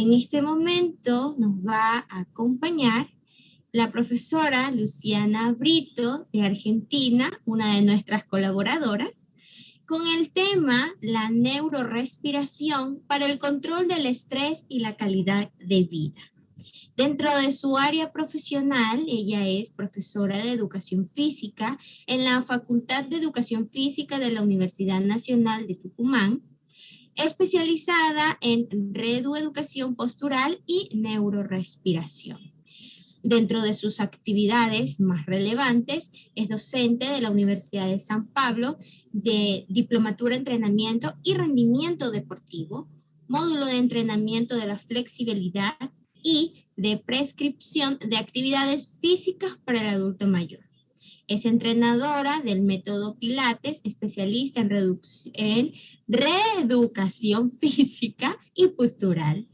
En este momento nos va a acompañar la profesora Luciana Brito de Argentina, una de nuestras colaboradoras, con el tema la neurorespiración para el control del estrés y la calidad de vida. Dentro de su área profesional, ella es profesora de educación física en la Facultad de Educación Física de la Universidad Nacional de Tucumán, especializada en reeducación postural y neurorespiración. Dentro de sus actividades más relevantes, es docente de la Universidad de San Pablo de Diplomatura, Entrenamiento y Rendimiento Deportivo, módulo de entrenamiento de la flexibilidad y de prescripción de actividades físicas para el adulto mayor. Es entrenadora del método Pilates, especialista en reeducación física y postural.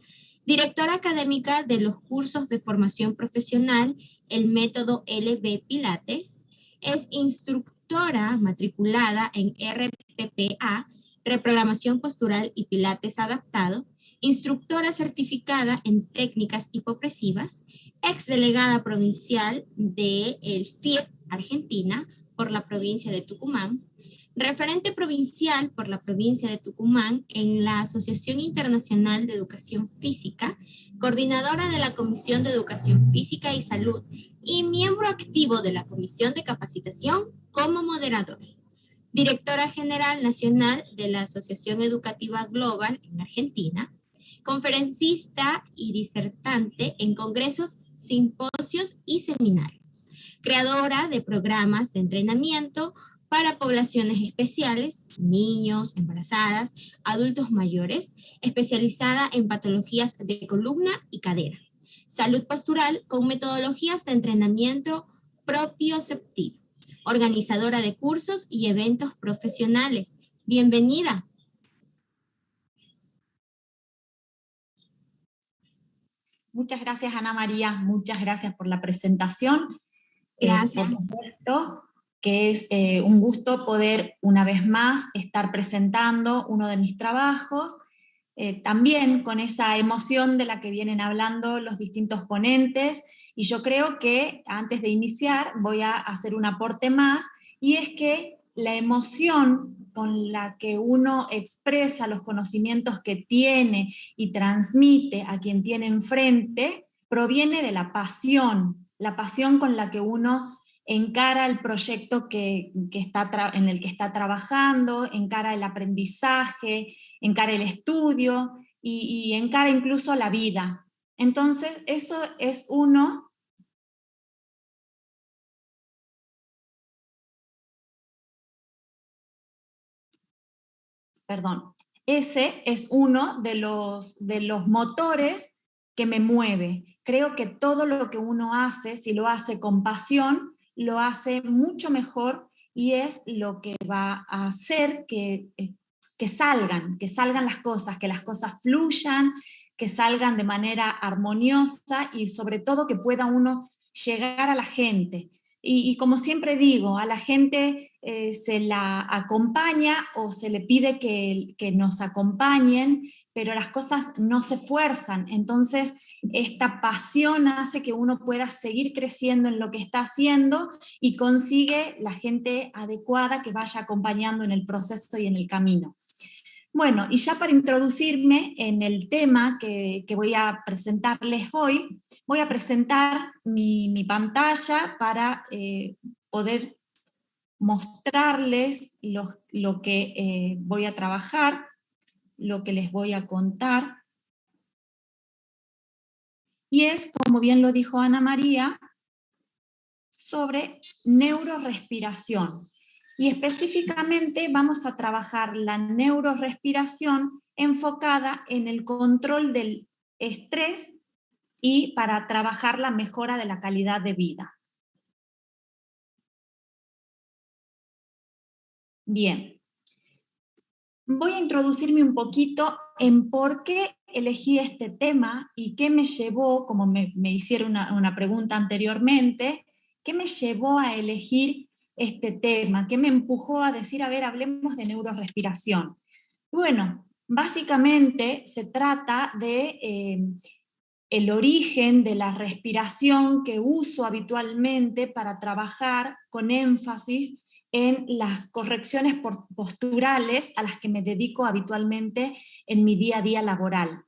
Directora académica de los cursos de formación profesional, el método LB Pilates. Es instructora matriculada en RPPA, reprogramación postural y Pilates adaptado. Instructora certificada en técnicas hipopresivas. Exdelegada provincial del FIEP Argentina por la provincia de Tucumán. Referente provincial por la provincia de Tucumán en la Asociación Internacional de Educación Física, coordinadora de la Comisión de Educación Física y Salud y miembro activo de la Comisión de Capacitación como moderadora. Directora General Nacional de la Asociación Educativa Global en Argentina, conferencista y disertante en congresos, simposios y seminarios. Creadora de programas de entrenamiento para poblaciones especiales, niños, embarazadas, adultos mayores, especializada en patologías de columna y cadera. Salud postural con metodologías de entrenamiento propioceptivo. Organizadora de cursos y eventos profesionales. Bienvenida. Muchas gracias, Ana María. Muchas gracias por la presentación. Gracias. Por supuesto que es un gusto poder una vez más estar presentando uno de mis trabajos, también con esa emoción de la que vienen hablando los distintos ponentes, y yo creo que antes de iniciar voy a hacer un aporte más, y es que la emoción con la que uno expresa los conocimientos que tiene y transmite a quien tiene enfrente, proviene de la pasión con la que uno encara el proyecto en el que está trabajando, encara el aprendizaje, encara el estudio y encara incluso la vida. Entonces, eso es uno ese es uno de los motores que me mueve. Creo que todo lo que uno hace, si lo hace con pasión, lo hace mucho mejor, y es lo que va a hacer que salgan las cosas, que las cosas fluyan, que salgan de manera armoniosa, y sobre todo que pueda uno llegar a la gente. Y como siempre digo, a la gente se la acompaña o se le pide que nos acompañen, pero las cosas no se fuerzan. Entonces, esta pasión hace que uno pueda seguir creciendo en lo que está haciendo y consigue la gente adecuada que vaya acompañando en el proceso y en el camino. Bueno, y ya para introducirme en el tema que voy a presentarles hoy, voy a presentar mi pantalla para poder mostrarles lo que voy a trabajar, lo que les voy a contar. Y es, como bien lo dijo Ana María, sobre neurorespiración. Y específicamente vamos a trabajar la neurorespiración enfocada en el control del estrés y para trabajar la mejora de la calidad de vida. Bien, voy a introducirme un poquito en por qué elegí este tema y qué me llevó, como me hicieron una pregunta anteriormente, qué me llevó a elegir este tema, qué me empujó a decir, a ver, hablemos de neurorespiración. Bueno, Básicamente se trata de el origen de la respiración que uso habitualmente para trabajar con énfasis en las correcciones posturales a las que me dedico habitualmente en mi día a día laboral.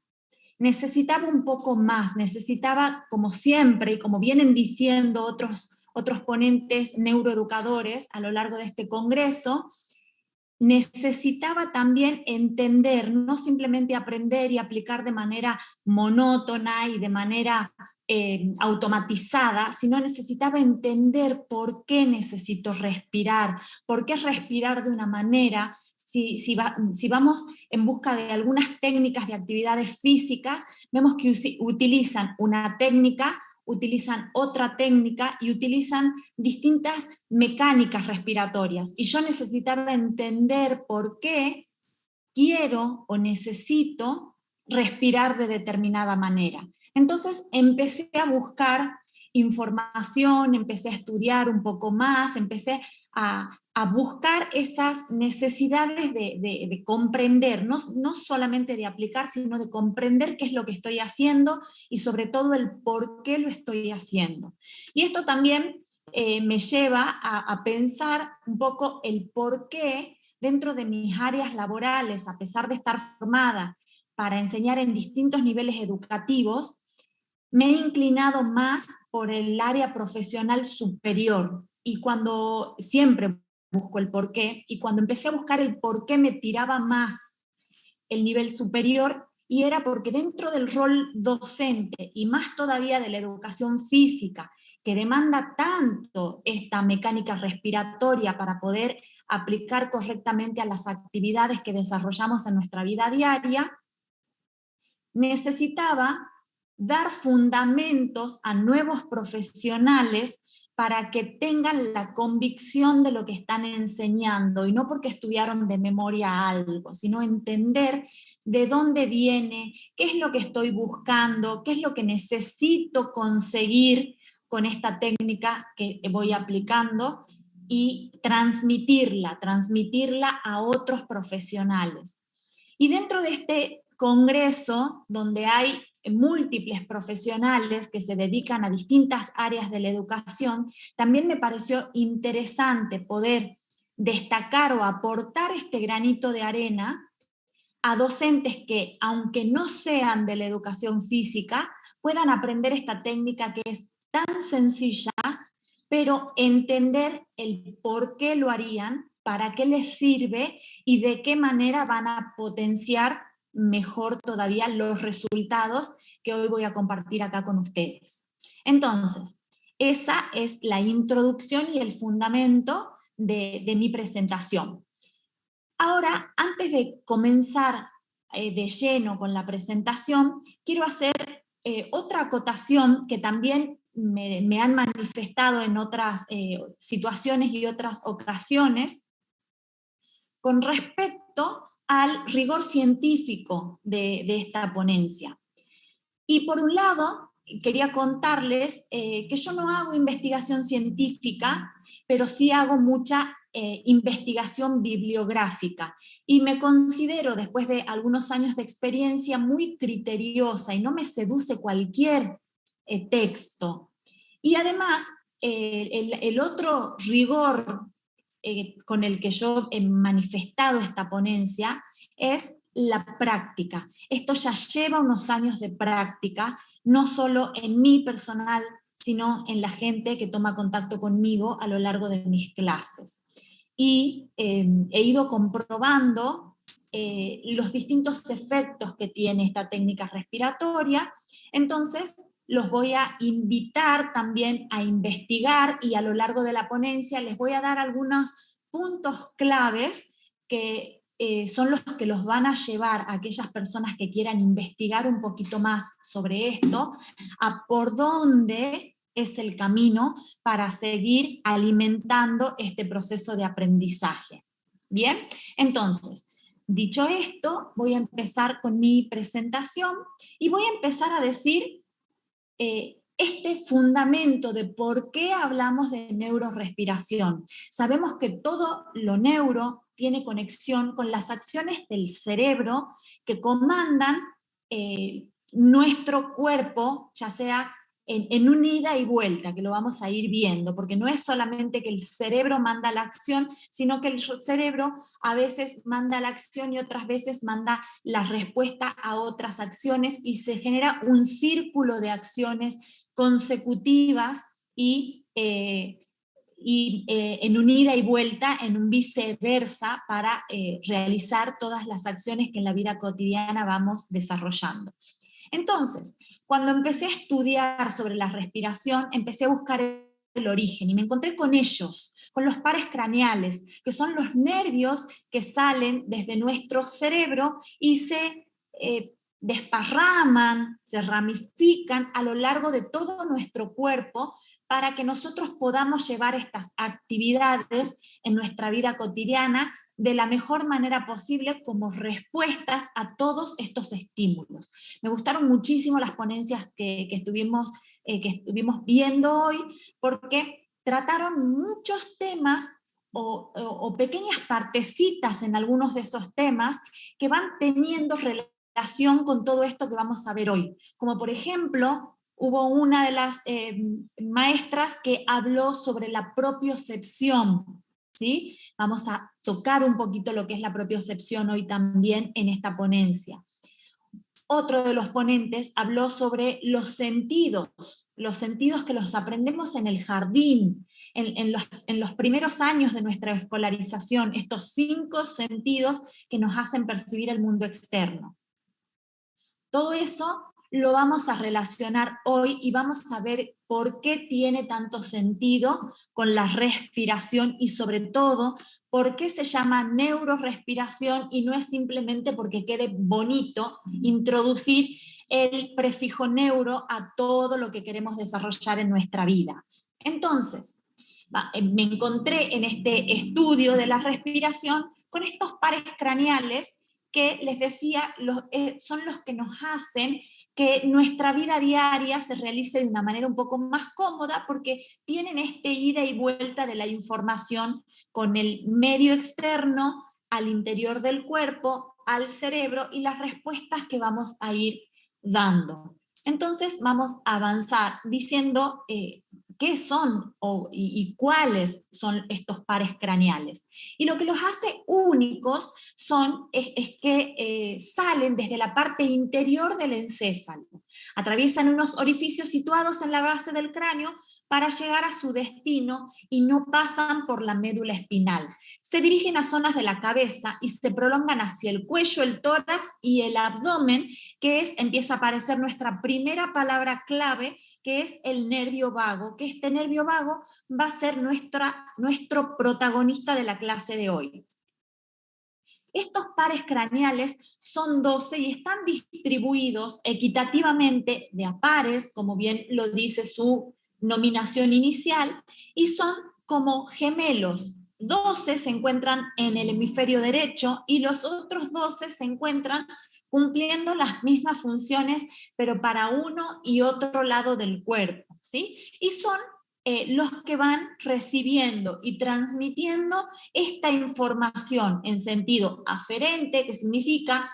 Necesitaba un poco más, necesitaba, como siempre, y como vienen diciendo otros ponentes neuroeducadores a lo largo de este congreso, necesitaba también entender, no simplemente aprender y aplicar de manera monótona y de manera automatizada, sino necesitaba entender por qué necesito respirar, por qué respirar de una manera. Si vamos en busca de algunas técnicas de actividades físicas, vemos que utilizan una técnica, utilizan otra técnica y utilizan distintas mecánicas respiratorias. Y yo necesitaba entender por qué quiero o necesito respirar de determinada manera. Entonces empecé a buscar información, empecé a estudiar un poco más, empecé a buscar esas necesidades de comprender, no solamente de aplicar, sino de comprender qué es lo que estoy haciendo y sobre todo el por qué lo estoy haciendo. Y esto también me lleva a pensar un poco el por qué dentro de mis áreas laborales, a pesar de estar formada para enseñar en distintos niveles educativos, me he inclinado más por el área profesional superior. Y cuando siempre busco el porqué, y cuando empecé a buscar el porqué me tiraba más el nivel superior, y era porque dentro del rol docente, y más todavía de la educación física, que demanda tanto esta mecánica respiratoria para poder aplicar correctamente a las actividades que desarrollamos en nuestra vida diaria, necesitaba dar fundamentos a nuevos profesionales para que tengan la convicción de lo que están enseñando, y no porque estudiaron de memoria algo, sino entender de dónde viene, qué es lo que estoy buscando, qué es lo que necesito conseguir con esta técnica que voy aplicando, y transmitirla a otros profesionales. Y dentro de este congreso, donde hay múltiples profesionales que se dedican a distintas áreas de la educación, también me pareció interesante poder destacar o aportar este granito de arena a docentes que, aunque no sean de la educación física, puedan aprender esta técnica que es tan sencilla, pero entender el por qué lo harían, para qué les sirve y de qué manera van a potenciar mejor todavía los resultados que hoy voy a compartir acá con ustedes. Entonces, esa es la introducción y el fundamento de mi presentación. Ahora, antes de comenzar de lleno con la presentación, quiero hacer otra acotación que también me han manifestado en otras situaciones y otras ocasiones con respecto al rigor científico de esta ponencia. Y por un lado, quería contarles que yo no hago investigación científica, pero sí hago mucha investigación bibliográfica. Y me considero, después de algunos años de experiencia, muy criteriosa y no me seduce cualquier texto. Y además, el otro rigor con el que yo he manifestado esta ponencia es la práctica. Esto ya lleva unos años de práctica, no solo en mí personal, sino en la gente que toma contacto conmigo a lo largo de mis clases. Y he ido comprobando los distintos efectos que tiene esta técnica respiratoria. Entonces, los voy a invitar también a investigar, y a lo largo de la ponencia les voy a dar algunos puntos claves que son los que los van a llevar a aquellas personas que quieran investigar un poquito más sobre esto, a por dónde es el camino para seguir alimentando este proceso de aprendizaje. Bien, entonces, dicho esto, voy a empezar con mi presentación y voy a empezar a decir este fundamento de por qué hablamos de neurorespiración. Sabemos que todo lo neuro tiene conexión con las acciones del cerebro que comandan nuestro cuerpo, ya sea en una ida y vuelta, que lo vamos a ir viendo, porque no es solamente que el cerebro manda la acción, sino que el cerebro a veces manda la acción y otras veces manda la respuesta a otras acciones, y se genera un círculo de acciones consecutivas en un ida y vuelta, en un viceversa, para realizar todas las acciones que en la vida cotidiana vamos desarrollando. Entonces, cuando empecé a estudiar sobre la respiración, empecé a buscar el origen y me encontré con ellos, con los pares craneales, que son los nervios que salen desde nuestro cerebro y se desparraman, se ramifican a lo largo de todo nuestro cuerpo para que nosotros podamos llevar estas actividades en nuestra vida cotidiana de la mejor manera posible como respuestas a todos estos estímulos. Me gustaron muchísimo las ponencias que estuvimos viendo hoy, porque trataron muchos temas o pequeñas partecitas en algunos de esos temas que van teniendo relación con todo esto que vamos a ver hoy. Como por ejemplo, hubo una de las maestras que habló sobre la propiocepción, ¿sí? Vamos a tocar un poquito lo que es la propiocepción hoy también en esta ponencia. Otro de los ponentes habló sobre los sentidos que los aprendemos en el jardín, en los primeros años de nuestra escolarización, estos 5 sentidos que nos hacen percibir el mundo externo. Todo eso lo vamos a relacionar hoy y vamos a ver por qué tiene tanto sentido con la respiración y sobre todo por qué se llama neurorespiración y no es simplemente porque quede bonito introducir el prefijo neuro a todo lo que queremos desarrollar en nuestra vida. Entonces, me encontré en este estudio de la respiración con estos pares craneales que les decía, son los que nos hacen que nuestra vida diaria se realice de una manera un poco más cómoda, porque tienen este ida y vuelta de la información con el medio externo, al interior del cuerpo, al cerebro, y las respuestas que vamos a ir dando. Entonces vamos a avanzar diciendo qué son y cuáles son estos pares craneales. Y lo que los hace únicos es que salen desde la parte interior del encéfalo, atraviesan unos orificios situados en la base del cráneo para llegar a su destino y no pasan por la médula espinal. Se dirigen a zonas de la cabeza y se prolongan hacia el cuello, el tórax y el abdomen, empieza a aparecer nuestra primera palabra clave, que es el nervio vago, que este nervio vago va a ser nuestro protagonista de la clase de hoy. Estos pares craneales son 12 y están distribuidos equitativamente de a pares, como bien lo dice su nominación inicial, y son como gemelos. 12 se encuentran en el hemisferio derecho y los otros 12 se encuentran cumpliendo las mismas funciones, pero para uno y otro lado del cuerpo, ¿sí? Y son los que van recibiendo y transmitiendo esta información en sentido aferente, que significa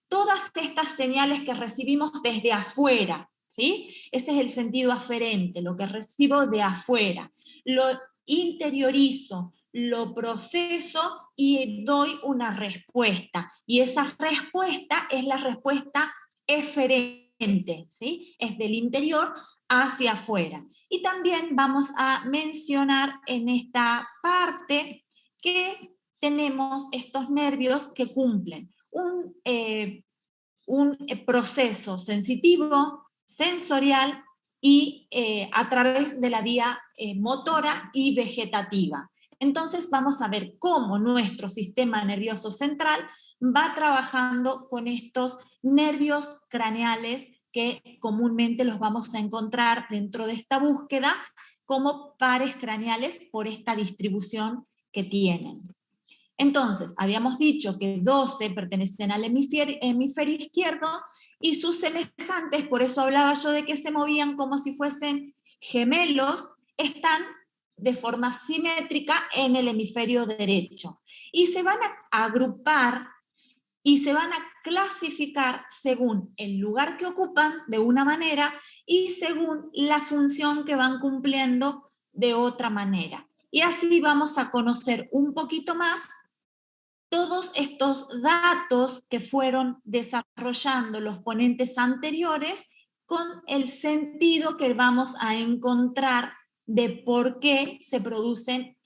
todas estas señales que recibimos desde afuera, ¿sí? Ese es el sentido aferente, lo que recibo de afuera. Lo interiorizo, lo proceso y doy una respuesta. Y esa respuesta es la respuesta eferente, ¿sí? Es del interior hacia afuera. Y también vamos a mencionar en esta parte que tenemos estos nervios que cumplen un proceso sensitivo, sensorial y a través de la vía motora y vegetativa. Entonces vamos a ver cómo nuestro sistema nervioso central va trabajando con estos nervios craneales que comúnmente los vamos a encontrar dentro de esta búsqueda como pares craneales por esta distribución que tienen. Entonces, habíamos dicho que 12 pertenecen al hemisferio izquierdo y sus semejantes, por eso hablaba yo de que se movían como si fuesen gemelos, están de forma simétrica en el hemisferio derecho. Y se van a agrupar y se van a clasificar según el lugar que ocupan de una manera y según la función que van cumpliendo de otra manera. Y así vamos a conocer un poquito más todos estos datos que fueron desarrollando los ponentes anteriores con el sentido que vamos a encontrar de por qué se producen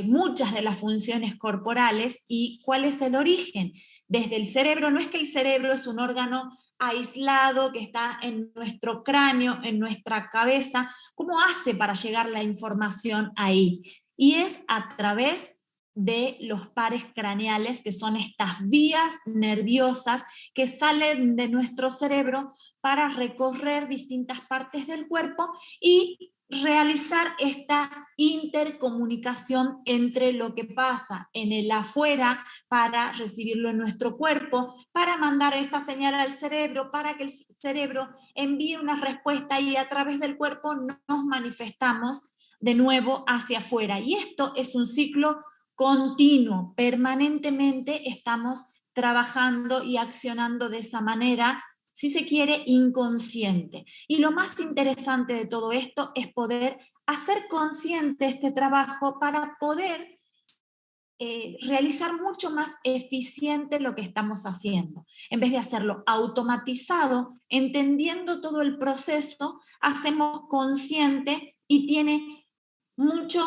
muchas de las funciones corporales y cuál es el origen. Desde el cerebro, no es que el cerebro es un órgano aislado que está en nuestro cráneo, en nuestra cabeza, ¿cómo hace para llegar la información ahí? Y es a través de los pares craneales, que son estas vías nerviosas que salen de nuestro cerebro para recorrer distintas partes del cuerpo y realizar esta intercomunicación entre lo que pasa en el afuera para recibirlo en nuestro cuerpo, para mandar esta señal al cerebro, para que el cerebro envíe una respuesta y a través del cuerpo nos manifestamos de nuevo hacia afuera. Y esto es un ciclo continuo, permanentemente estamos trabajando y accionando de esa manera, si se quiere, inconsciente. Y lo más interesante de todo esto es poder hacer consciente este trabajo para poder realizar mucho más eficiente lo que estamos haciendo. En vez de hacerlo automatizado, entendiendo todo el proceso, hacemos consciente y tiene mucho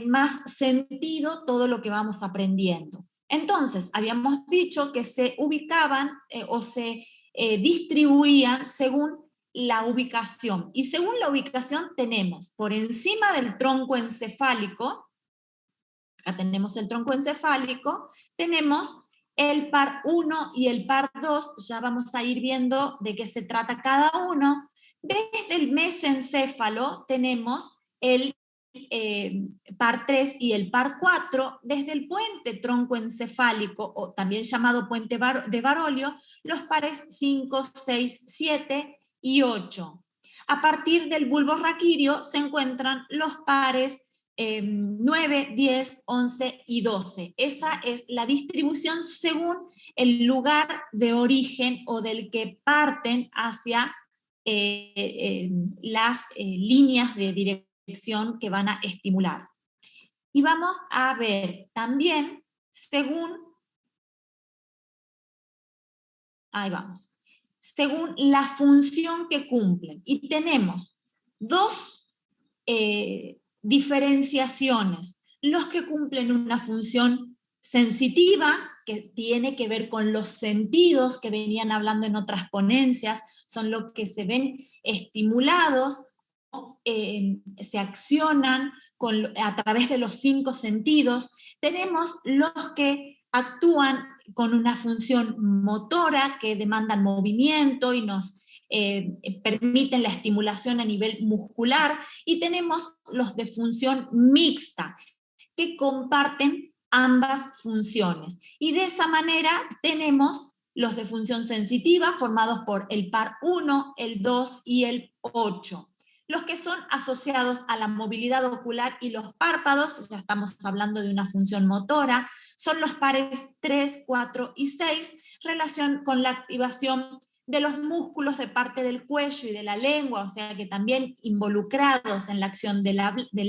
más sentido todo lo que vamos aprendiendo. Entonces, habíamos dicho que se ubicaban o se distribuían según la ubicación. Y según la ubicación tenemos por encima del tronco encefálico, acá tenemos el tronco encefálico, tenemos el par 1 y el par 2, ya vamos a ir viendo de qué se trata cada uno. Desde el mesencéfalo tenemos el par 3 y el par 4, desde el puente troncoencefálico, o también llamado puente de Barolio, los pares 5, 6, 7 y 8. A partir del bulbo raquídeo se encuentran los pares 9, 10, 11 y 12. Esa es la distribución según el lugar de origen o del que parten hacia las líneas de dirección que van a estimular. Y vamos a ver también según, ahí vamos, según la función que cumplen. Y tenemos dos diferenciaciones. Los que cumplen una función sensitiva, que tiene que ver con los sentidos que venían hablando en otras ponencias, son los que se ven estimulados, se accionan a través de los 5 sentidos. Tenemos los que actúan con una función motora, que demandan movimiento y nos permiten la estimulación a nivel muscular, y tenemos los de función mixta, que comparten ambas funciones. Y de esa manera tenemos los de función sensitiva, formados por el par 1, el 2 y el 8. Los que son asociados a la movilidad ocular y los párpados, ya estamos hablando de una función motora, son los pares 3, 4 y 6, relación con la activación de los músculos de parte del cuello y de la lengua, o sea que también involucrados en la acción del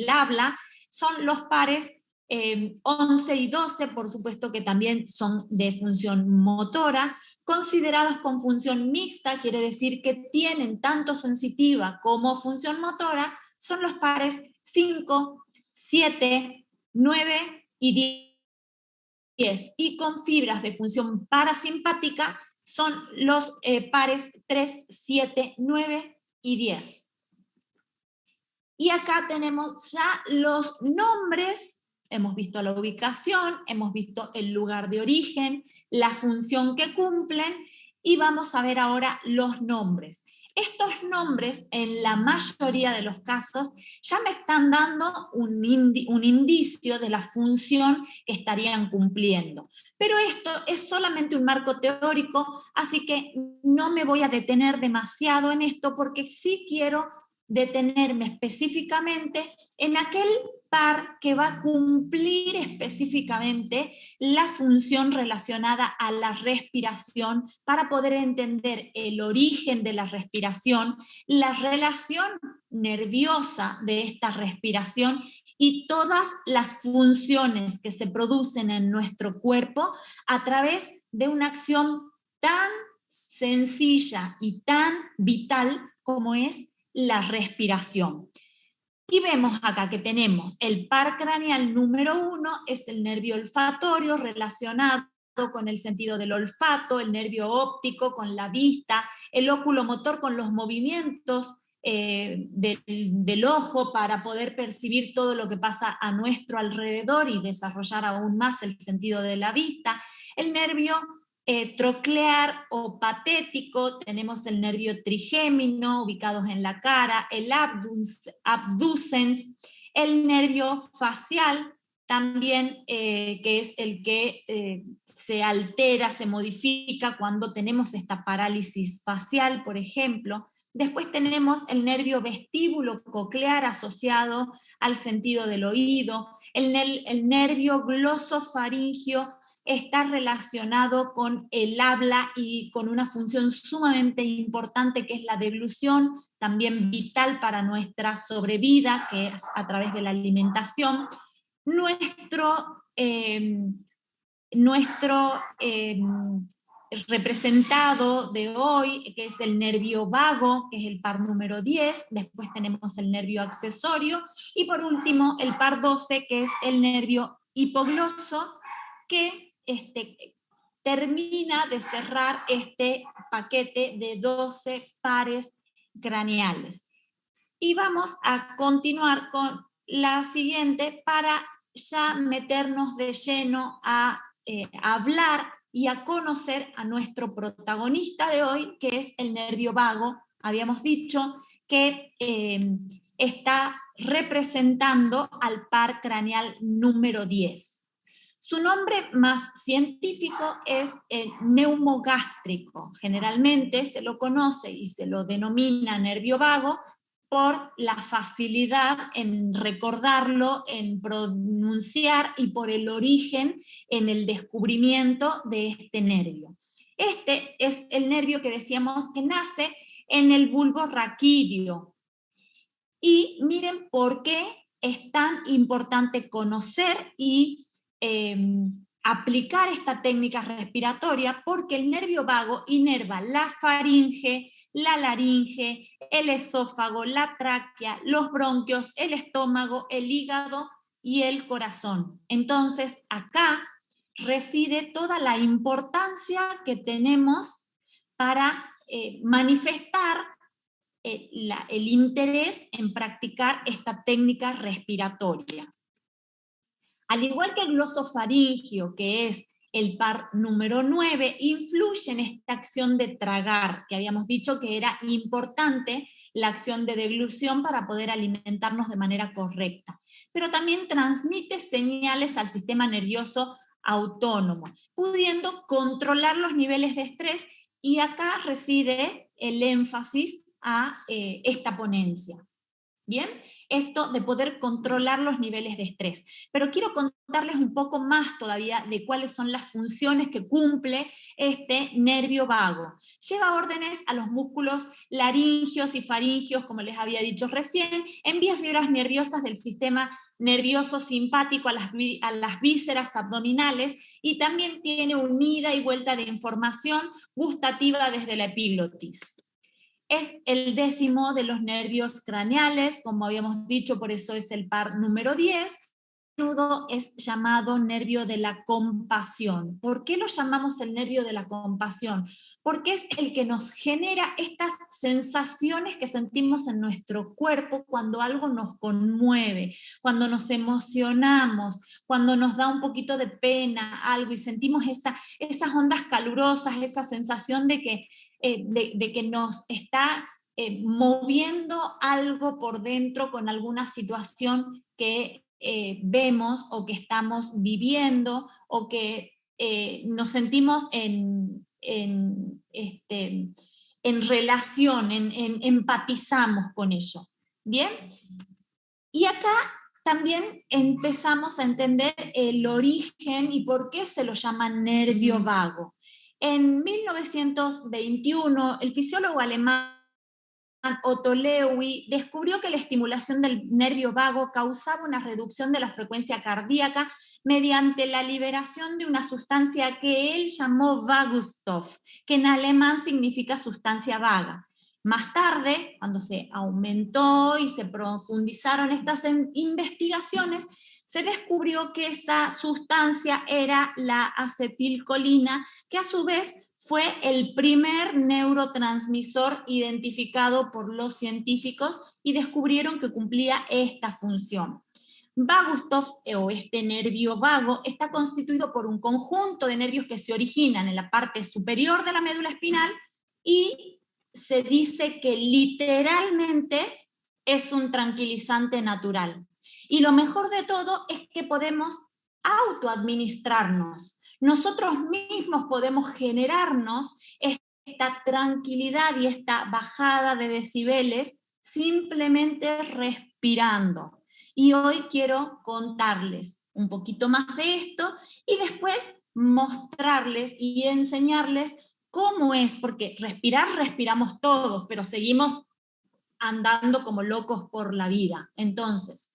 habla, son los pares 11 y 12, por supuesto que también son de función motora, considerados con función mixta, quiere decir que tienen tanto sensitiva como función motora, son los pares 5, 7, 9 y 10. Y con fibras de función parasimpática son los pares 3, 7, 9 y 10. Y acá tenemos ya los nombres. Hemos visto la ubicación, hemos visto el lugar de origen, la función que cumplen, y vamos a ver ahora los nombres. Estos nombres, en la mayoría de los casos, ya me están dando un indicio de la función que estarían cumpliendo. Pero esto es solamente un marco teórico, así que no me voy a detener demasiado en esto, porque sí quiero detenerme específicamente en aquel par que va a cumplir específicamente la función relacionada a la respiración, para poder entender el origen de la respiración, la relación nerviosa de esta respiración y todas las funciones que se producen en nuestro cuerpo a través de una acción tan sencilla y tan vital como es la respiración. Y vemos acá que tenemos el par craneal número 1, es el nervio olfatorio relacionado con el sentido del olfato, el nervio óptico con la vista, el oculomotor con los movimientos del ojo para poder percibir todo lo que pasa a nuestro alrededor y desarrollar aún más el sentido de la vista, el nervio troclear o patético, tenemos el nervio trigémino ubicados en la cara, el abducens, el nervio facial también, que es el que se altera, se modifica cuando tenemos esta parálisis facial, por ejemplo. Después tenemos el nervio vestíbulo coclear asociado al sentido del oído, el nervio glosofaringio está relacionado con el habla y con una función sumamente importante que es la deglución, también vital para nuestra sobrevida, que es a través de la alimentación. Nuestro representado de hoy, que es el nervio vago, que es el par número 10, después tenemos el nervio accesorio, y por último el par 12, que es el nervio hipogloso, que termina de cerrar este paquete de 12 pares craneales. Y vamos a continuar con la siguiente para ya meternos de lleno a hablar y a conocer a nuestro protagonista de hoy, que es el nervio vago. Habíamos dicho que está representando al par craneal número 10. Su nombre más científico es el neumogástrico. Generalmente se lo conoce y se lo denomina nervio vago por la facilidad en recordarlo, en pronunciar y por el origen en el descubrimiento de este nervio. Este es el nervio que decíamos que nace en el bulbo raquídeo. Y miren por qué es tan importante conocer y aplicar esta técnica respiratoria, porque el nervio vago inerva la faringe, la laringe, el esófago, la tráquea, los bronquios, el estómago, el hígado y el corazón. Entonces, acá reside toda la importancia que tenemos para manifestar el interés en practicar esta técnica respiratoria. Al igual que el glosofaringio, que es el par número 9, influye en esta acción de tragar, que habíamos dicho que era importante la acción de deglución para poder alimentarnos de manera correcta. Pero también transmite señales al sistema nervioso autónomo, pudiendo controlar los niveles de estrés, y acá reside el énfasis a esta ponencia. Bien, esto de poder controlar los niveles de estrés. Pero quiero contarles un poco más todavía de cuáles son las funciones que cumple este nervio vago. Lleva órdenes a los músculos laringios y faringios, como les había dicho recién, envía fibras nerviosas del sistema nervioso simpático a las vísceras abdominales, y también tiene una ida y vuelta de información gustativa desde la epiglotis. Es el 10º de los nervios craneales, como habíamos dicho, por eso es el par número 10. A menudo es llamado nervio de la compasión. ¿Por qué lo llamamos el nervio de la compasión? Porque es el que nos genera estas sensaciones que sentimos en nuestro cuerpo cuando algo nos conmueve, cuando nos emocionamos, cuando nos da un poquito de pena algo y sentimos esas ondas calurosas, esa sensación de que nos está moviendo algo por dentro con alguna situación que vemos o que estamos viviendo o que nos sentimos en relación, empatizamos con ello. ¿Bien? Y acá también empezamos a entender el origen y por qué se lo llama nervio vago. En 1921, el fisiólogo alemán Otto Lewy descubrió que la estimulación del nervio vago causaba una reducción de la frecuencia cardíaca mediante la liberación de una sustancia que él llamó Vagusstoff, que en alemán significa sustancia vaga. Más tarde, cuando se aumentó y se profundizaron estas investigaciones, se descubrió que esa sustancia era la acetilcolina, que a su vez fue el primer neurotransmisor identificado por los científicos y descubrieron que cumplía esta función. Vagusstoff, o este nervio vago, está constituido por un conjunto de nervios que se originan en la parte superior de la médula espinal y se dice que literalmente es un tranquilizante natural. Y lo mejor de todo es que podemos autoadministrarnos. Nosotros mismos podemos generarnos esta tranquilidad y esta bajada de decibeles simplemente respirando. Y hoy quiero contarles un poquito más de esto y después mostrarles y enseñarles cómo es, porque respiramos todos, pero seguimos andando como locos por la vida. Entonces,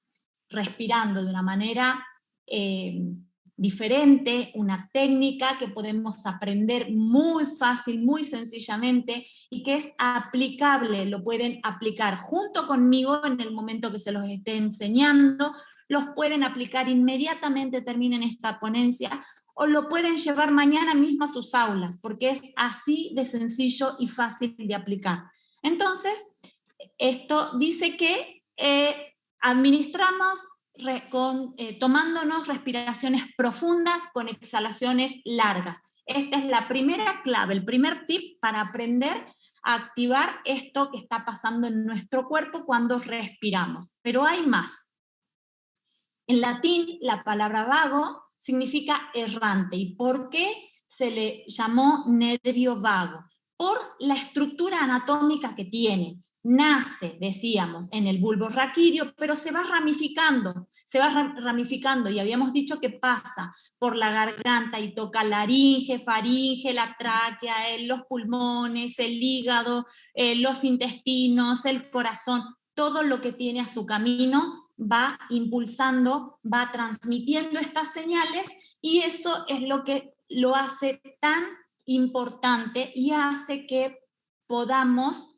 respirando de una manera diferente, una técnica que podemos aprender muy fácil, muy sencillamente, y que es aplicable, lo pueden aplicar junto conmigo en el momento que se los esté enseñando, los pueden aplicar inmediatamente terminen esta ponencia, o lo pueden llevar mañana mismo a sus aulas, porque es así de sencillo y fácil de aplicar. Entonces, esto dice que administramos tomándonos respiraciones profundas con exhalaciones largas. Esta es la primera clave, el primer tip para aprender a activar esto que está pasando en nuestro cuerpo cuando respiramos. Pero hay más. En latín, la palabra vago significa errante. ¿Y por qué se le llamó nervio vago? Por la estructura anatómica que tiene. Nace, decíamos, en el bulbo raquídeo, pero se va ramificando y habíamos dicho que pasa por la garganta y toca laringe, faringe, la tráquea, los pulmones, el hígado, los intestinos, el corazón, todo lo que tiene a su camino va impulsando, va transmitiendo estas señales y eso es lo que lo hace tan importante y hace que podamos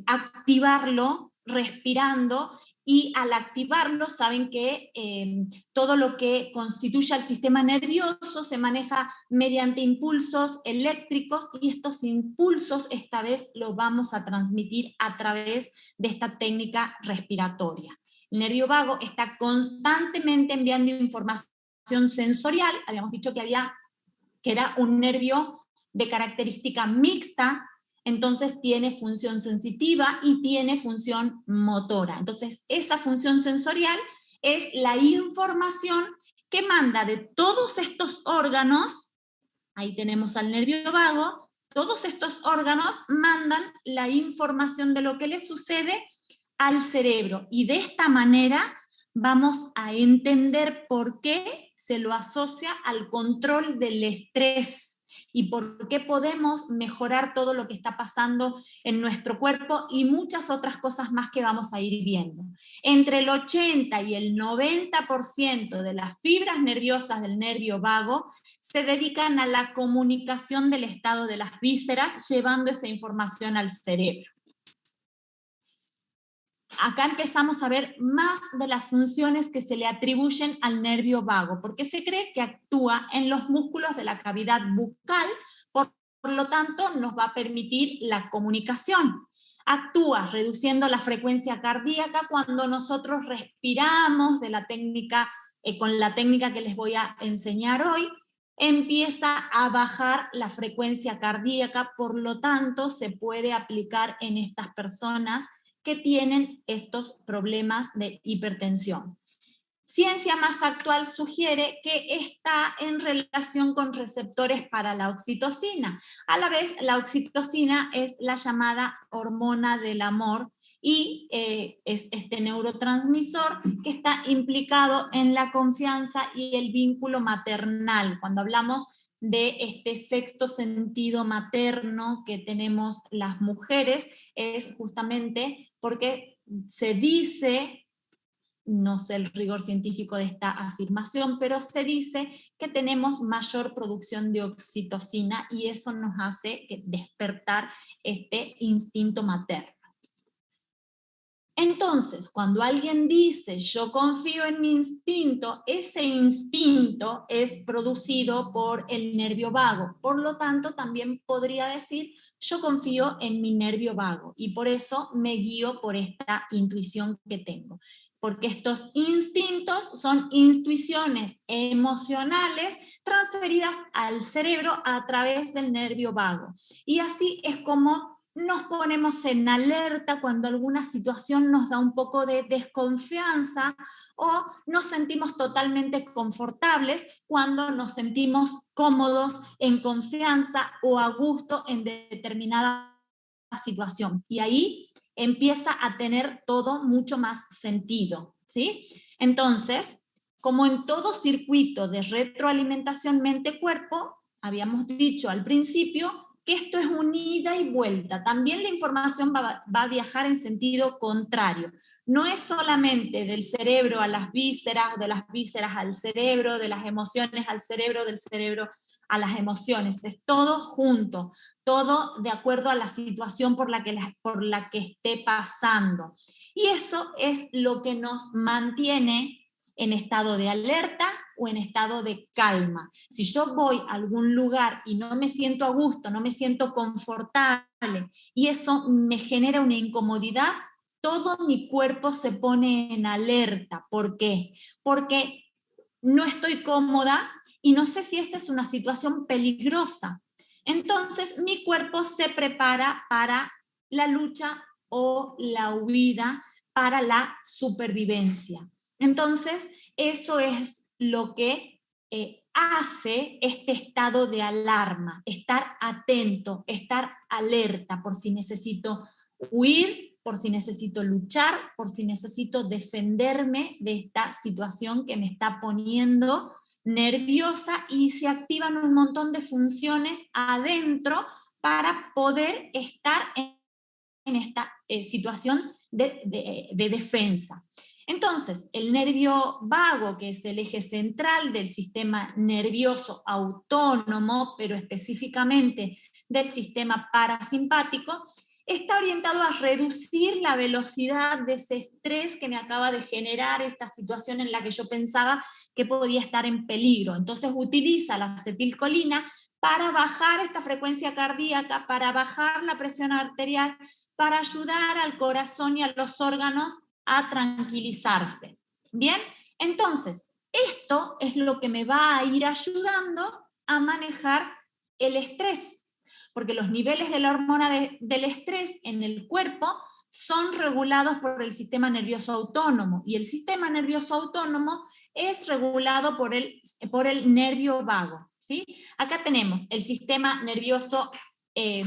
activarlo respirando y al activarlo saben que todo lo que constituye el sistema nervioso se maneja mediante impulsos eléctricos y estos impulsos esta vez los vamos a transmitir a través de esta técnica respiratoria. El nervio vago está constantemente enviando información sensorial, habíamos dicho que era un nervio de característica mixta, entonces tiene función sensitiva y tiene función motora. Entonces esa función sensorial es la información que manda de todos estos órganos, ahí tenemos al nervio vago, todos estos órganos mandan la información de lo que le sucede al cerebro y de esta manera vamos a entender por qué se lo asocia al control del estrés y por qué podemos mejorar todo lo que está pasando en nuestro cuerpo y muchas otras cosas más que vamos a ir viendo. Entre el 80 y el 90% de las fibras nerviosas del nervio vago se dedican a la comunicación del estado de las vísceras, llevando esa información al cerebro. Acá empezamos a ver más de las funciones que se le atribuyen al nervio vago, porque se cree que actúa en los músculos de la cavidad bucal, por lo tanto nos va a permitir la comunicación. Actúa reduciendo la frecuencia cardíaca cuando nosotros respiramos de la técnica, con la técnica que les voy a enseñar hoy, empieza a bajar la frecuencia cardíaca, por lo tanto se puede aplicar en estas personas que tienen estos problemas de hipertensión. Ciencia más actual sugiere que está en relación con receptores para la oxitocina. A la vez, la oxitocina es la llamada hormona del amor y es este neurotransmisor que está implicado en la confianza y el vínculo maternal. Cuando hablamos de este sexto sentido materno que tenemos las mujeres, es justamente porque se dice, no sé el rigor científico de esta afirmación, pero se dice que tenemos mayor producción de oxitocina y eso nos hace despertar este instinto materno. Entonces, cuando alguien dice yo confío en mi instinto, ese instinto es producido por el nervio vago. Por lo tanto, también podría decir yo confío en mi nervio vago y por eso me guío por esta intuición que tengo. Porque estos instintos son intuiciones emocionales transferidas al cerebro a través del nervio vago. Y así es como nos ponemos en alerta cuando alguna situación nos da un poco de desconfianza o nos sentimos totalmente confortables cuando nos sentimos cómodos, en confianza o a gusto en determinada situación. Y ahí empieza a tener todo mucho más sentido, ¿sí? Entonces, como en todo circuito de retroalimentación mente-cuerpo, habíamos dicho al principio que esto es un ida y vuelta. También la información va a viajar en sentido contrario. No es solamente del cerebro a las vísceras, de las vísceras al cerebro, de las emociones al cerebro, del cerebro a las emociones. Es todo junto, todo de acuerdo a la situación por la que esté pasando. Y eso es lo que nos mantiene en estado de alerta o en estado de calma. Si yo voy a algún lugar y no me siento a gusto, no me siento confortable y eso me genera una incomodidad, todo mi cuerpo se pone en alerta. ¿Por qué? Porque no estoy cómoda y no sé si esta es una situación peligrosa. Entonces mi cuerpo se prepara para la lucha o la huida, para la supervivencia. Entonces, eso es lo que hace este estado de alarma, estar atento, estar alerta por si necesito huir, por si necesito luchar, por si necesito defenderme de esta situación que me está poniendo nerviosa, y se activan un montón de funciones adentro para poder estar en esta situación de defensa. Entonces, el nervio vago, que es el eje central del sistema nervioso autónomo, pero específicamente del sistema parasimpático, está orientado a reducir la velocidad de ese estrés que me acaba de generar esta situación en la que yo pensaba que podía estar en peligro. Entonces utiliza la acetilcolina para bajar esta frecuencia cardíaca, para bajar la presión arterial, para ayudar al corazón y a los órganos a tranquilizarse. Bien, entonces, esto es lo que me va a ir ayudando a manejar el estrés, porque los niveles de la hormona del estrés en el cuerpo son regulados por el sistema nervioso autónomo, y el sistema nervioso autónomo es regulado por el nervio vago, ¿sí? Acá tenemos el sistema nervioso el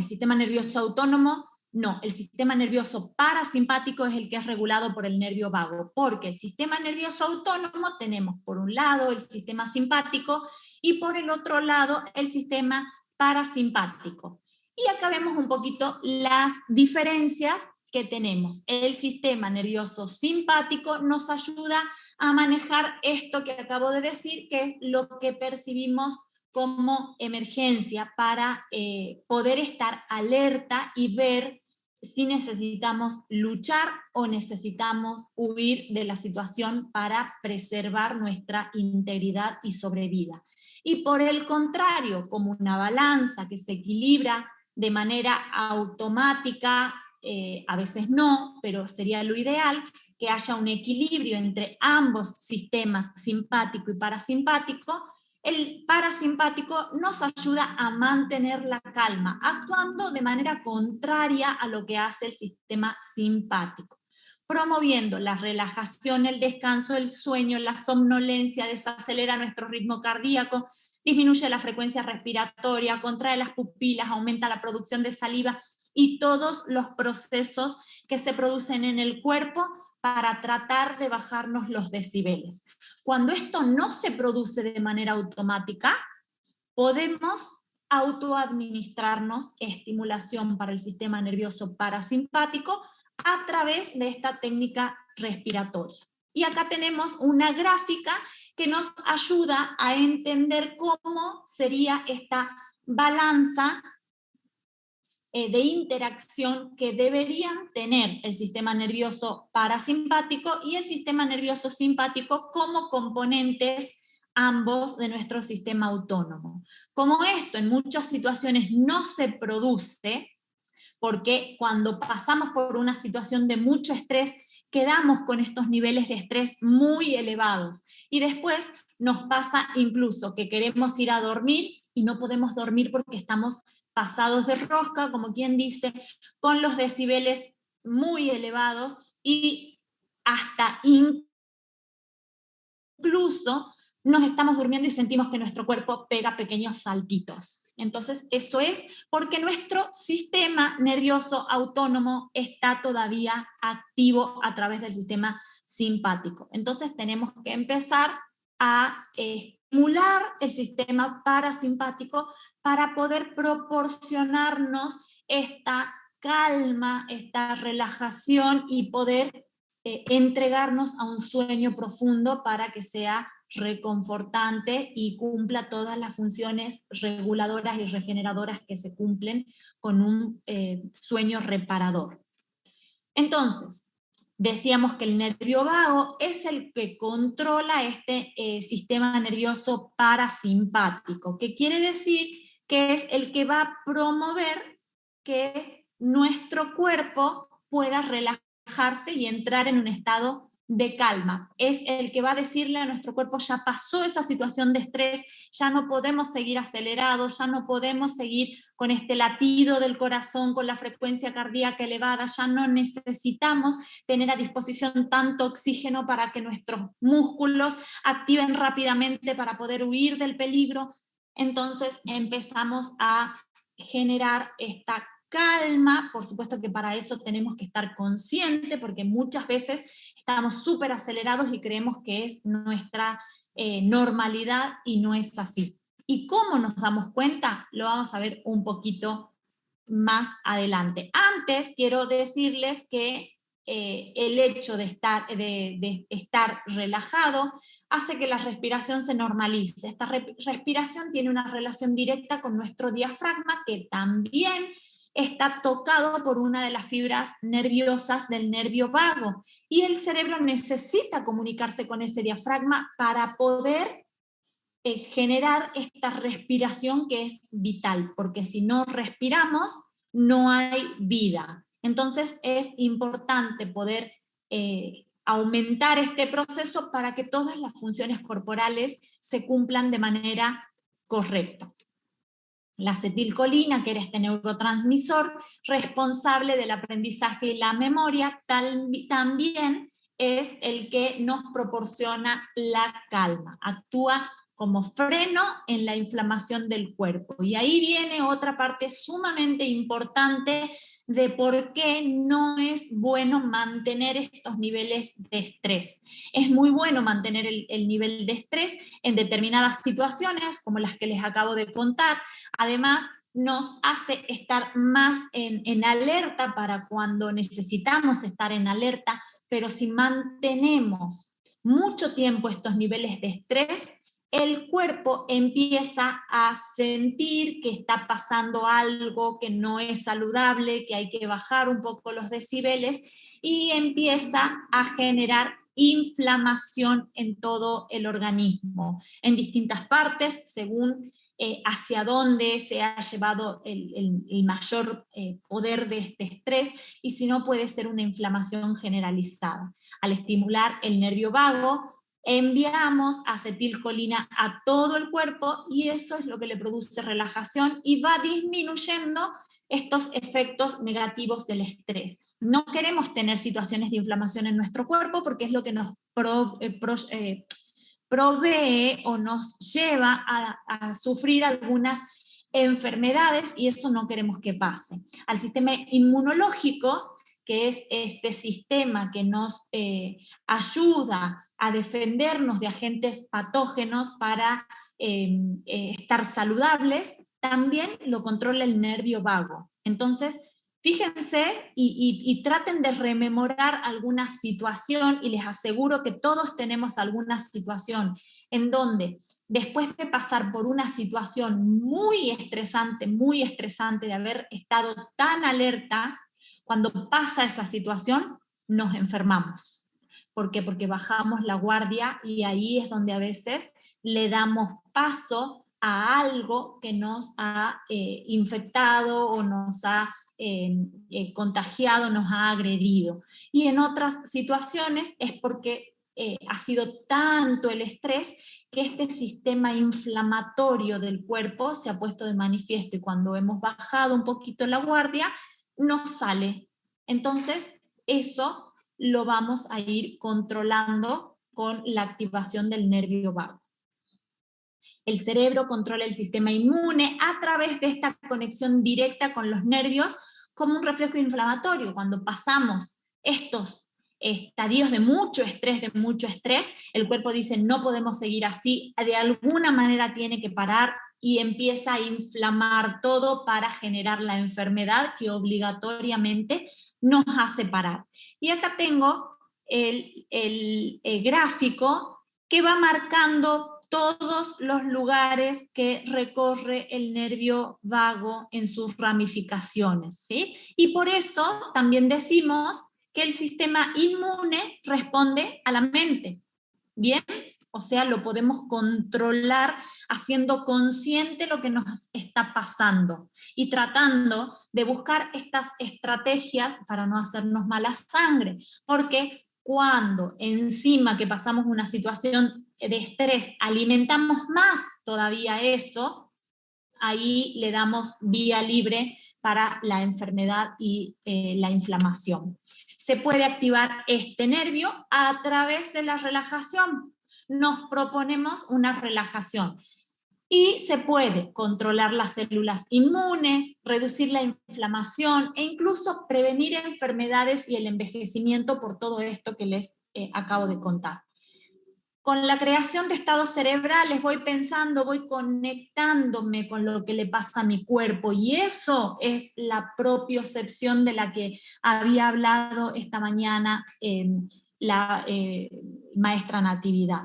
sistema nervioso autónomo, no, el sistema nervioso parasimpático es el que es regulado por el nervio vago, porque el sistema nervioso autónomo tenemos por un lado el sistema simpático y por el otro lado el sistema parasimpático. Y acá vemos un poquito las diferencias que tenemos. El sistema nervioso simpático nos ayuda a manejar esto que acabo de decir, que es lo que percibimos como emergencia, para poder estar alerta y ver si necesitamos luchar o necesitamos huir de la situación para preservar nuestra integridad y sobrevida. Y por el contrario, como una balanza que se equilibra de manera automática a veces no, pero sería lo ideal, que haya un equilibrio entre ambos sistemas simpático y parasimpático. El parasimpático nos ayuda a mantener la calma, actuando de manera contraria a lo que hace el sistema simpático, promoviendo la relajación, el descanso, el sueño, la somnolencia, desacelera nuestro ritmo cardíaco, disminuye la frecuencia respiratoria, contrae las pupilas, aumenta la producción de saliva y todos los procesos que se producen en el cuerpo para tratar de bajarnos los decibeles. Cuando esto no se produce de manera automática, podemos autoadministrarnos estimulación para el sistema nervioso parasimpático a través de esta técnica respiratoria. Y acá tenemos una gráfica que nos ayuda a entender cómo sería esta balanza de interacción que deberían tener el sistema nervioso parasimpático y el sistema nervioso simpático como componentes ambos de nuestro sistema autónomo. Como esto en muchas situaciones no se produce, porque cuando pasamos por una situación de mucho estrés, quedamos con estos niveles de estrés muy elevados. Y después nos pasa incluso que queremos ir a dormir y no podemos dormir porque estamos pasados de rosca, como quien dice, con los decibeles muy elevados y hasta incluso nos estamos durmiendo y sentimos que nuestro cuerpo pega pequeños saltitos. Entonces, eso es porque nuestro sistema nervioso autónomo está todavía activo a través del sistema simpático. Entonces, tenemos que empezar a estimular el sistema parasimpático para poder proporcionarnos esta calma, esta relajación y poder entregarnos a un sueño profundo para que sea reconfortante y cumpla todas las funciones reguladoras y regeneradoras que se cumplen con un sueño reparador. Entonces, decíamos que el nervio vago es el que controla este sistema nervioso parasimpático, que quiere decir que es el que va a promover que nuestro cuerpo pueda relajarse y entrar en un estado de calma. Es el que va a decirle a nuestro cuerpo, ya pasó esa situación de estrés, ya no podemos seguir acelerados, ya no podemos seguir con este latido del corazón, con la frecuencia cardíaca elevada, ya no necesitamos tener a disposición tanto oxígeno para que nuestros músculos activen rápidamente para poder huir del peligro. Entonces empezamos a generar esta calma. Por supuesto que para eso tenemos que estar conscientes, porque muchas veces estamos súper acelerados y creemos que es nuestra normalidad y no es así. ¿Y cómo nos damos cuenta? Lo vamos a ver un poquito más adelante. Antes quiero decirles que el hecho de estar relajado hace que la respiración se normalice. Esta respiración tiene una relación directa con nuestro diafragma, que también está tocado por una de las fibras nerviosas del nervio vago. Y el cerebro necesita comunicarse con ese diafragma para poder generar esta respiración que es vital, porque si no respiramos, no hay vida. Entonces es importante poder aumentar este proceso para que todas las funciones corporales se cumplan de manera correcta. La acetilcolina, que era este neurotransmisor responsable del aprendizaje y la memoria, también es el que nos proporciona la calma, actúa como freno en la inflamación del cuerpo. Y ahí viene otra parte sumamente importante de por qué no es bueno mantener estos niveles de estrés. Es muy bueno mantener el nivel de estrés en determinadas situaciones, como las que les acabo de contar. Además, nos hace estar más en alerta para cuando necesitamos estar en alerta, pero si mantenemos mucho tiempo estos niveles de estrés, el cuerpo empieza a sentir que está pasando algo que no es saludable, que hay que bajar un poco los decibeles y empieza a generar inflamación en todo el organismo, en distintas partes, según hacia dónde se ha llevado el mayor poder de este estrés, y si no puede ser una inflamación generalizada. Al estimular el nervio vago, enviamos acetilcolina a todo el cuerpo y eso es lo que le produce relajación y va disminuyendo estos efectos negativos del estrés. No queremos tener situaciones de inflamación en nuestro cuerpo porque es lo que nos provee o nos lleva a sufrir algunas enfermedades y eso no queremos que pase. Al sistema inmunológico, que es este sistema que nos ayuda a defendernos de agentes patógenos para estar saludables, también lo controla el nervio vago. Entonces, fíjense y traten de rememorar alguna situación, y les aseguro que todos tenemos alguna situación en donde después de pasar por una situación muy estresante de haber estado tan alerta, cuando pasa esa situación nos enfermamos. ¿Por qué? Porque bajamos la guardia y ahí es donde a veces le damos paso a algo que nos ha infectado o nos ha contagiado, nos ha agredido. Y en otras situaciones es porque ha sido tanto el estrés que este sistema inflamatorio del cuerpo se ha puesto de manifiesto y cuando hemos bajado un poquito la guardia, nos sale. Entonces, eso lo vamos a ir controlando con la activación del nervio vago. El cerebro controla el sistema inmune a través de esta conexión directa con los nervios como un reflejo inflamatorio. Cuando pasamos estos estadios de mucho estrés, el cuerpo dice no podemos seguir así, de alguna manera tiene que parar y empieza a inflamar todo para generar la enfermedad que obligatoriamente nos hace parar. Y acá tengo el gráfico que va marcando todos los lugares que recorre el nervio vago en sus ramificaciones, ¿sí? Y por eso también decimos que el sistema inmune responde a la mente, ¿bien? O sea, lo podemos controlar haciendo consciente lo que nos está pasando y tratando de buscar estas estrategias para no hacernos mala sangre, porque cuando encima que pasamos una situación de estrés alimentamos más todavía eso, ahí le damos vía libre para la enfermedad y la inflamación. Se puede activar este nervio a través de la relajación. Nos proponemos una relajación. Y se puede controlar las células inmunes, reducir la inflamación e incluso prevenir enfermedades y el envejecimiento por todo esto que les acabo de contar. Con la creación de estados cerebrales voy pensando, voy conectándome con lo que le pasa a mi cuerpo y eso es la propiocepción de la que había hablado esta mañana la maestra Natividad.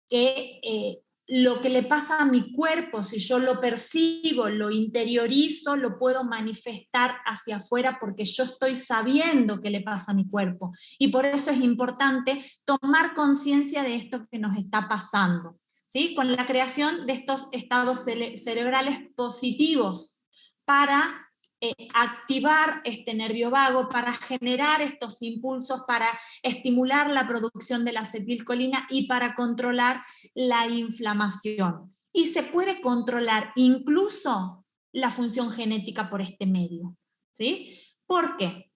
Que lo que le pasa a mi cuerpo, si yo lo percibo, lo interiorizo, lo puedo manifestar hacia afuera porque yo estoy sabiendo qué le pasa a mi cuerpo. Y por eso es importante tomar conciencia de esto que nos está pasando, ¿sí? Con la creación de estos estados cerebrales positivos para activar este nervio vago, para generar estos impulsos, para estimular la producción de la acetilcolina y para controlar la inflamación. Y se puede controlar incluso la función genética por este medio, ¿sí? Porque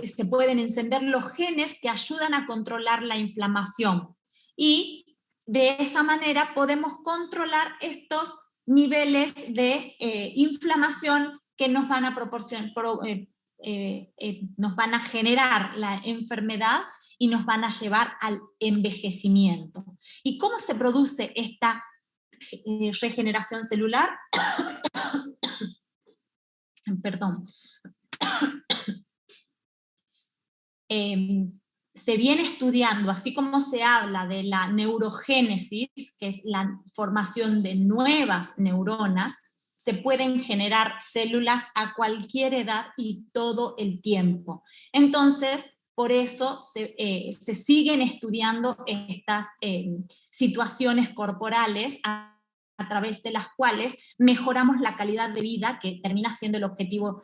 se pueden encender los genes que ayudan a controlar la inflamación y de esa manera podemos controlar estos niveles de inflamación que nos van a proporcionar, nos van a generar la enfermedad y nos van a llevar al envejecimiento. ¿Y cómo se produce esta regeneración celular? Perdón. Se viene estudiando, así como se habla de la neurogénesis, que es la formación de nuevas neuronas, se pueden generar células a cualquier edad y todo el tiempo. Entonces, por eso se siguen estudiando estas situaciones corporales a través de las cuales mejoramos la calidad de vida, que termina siendo el objetivo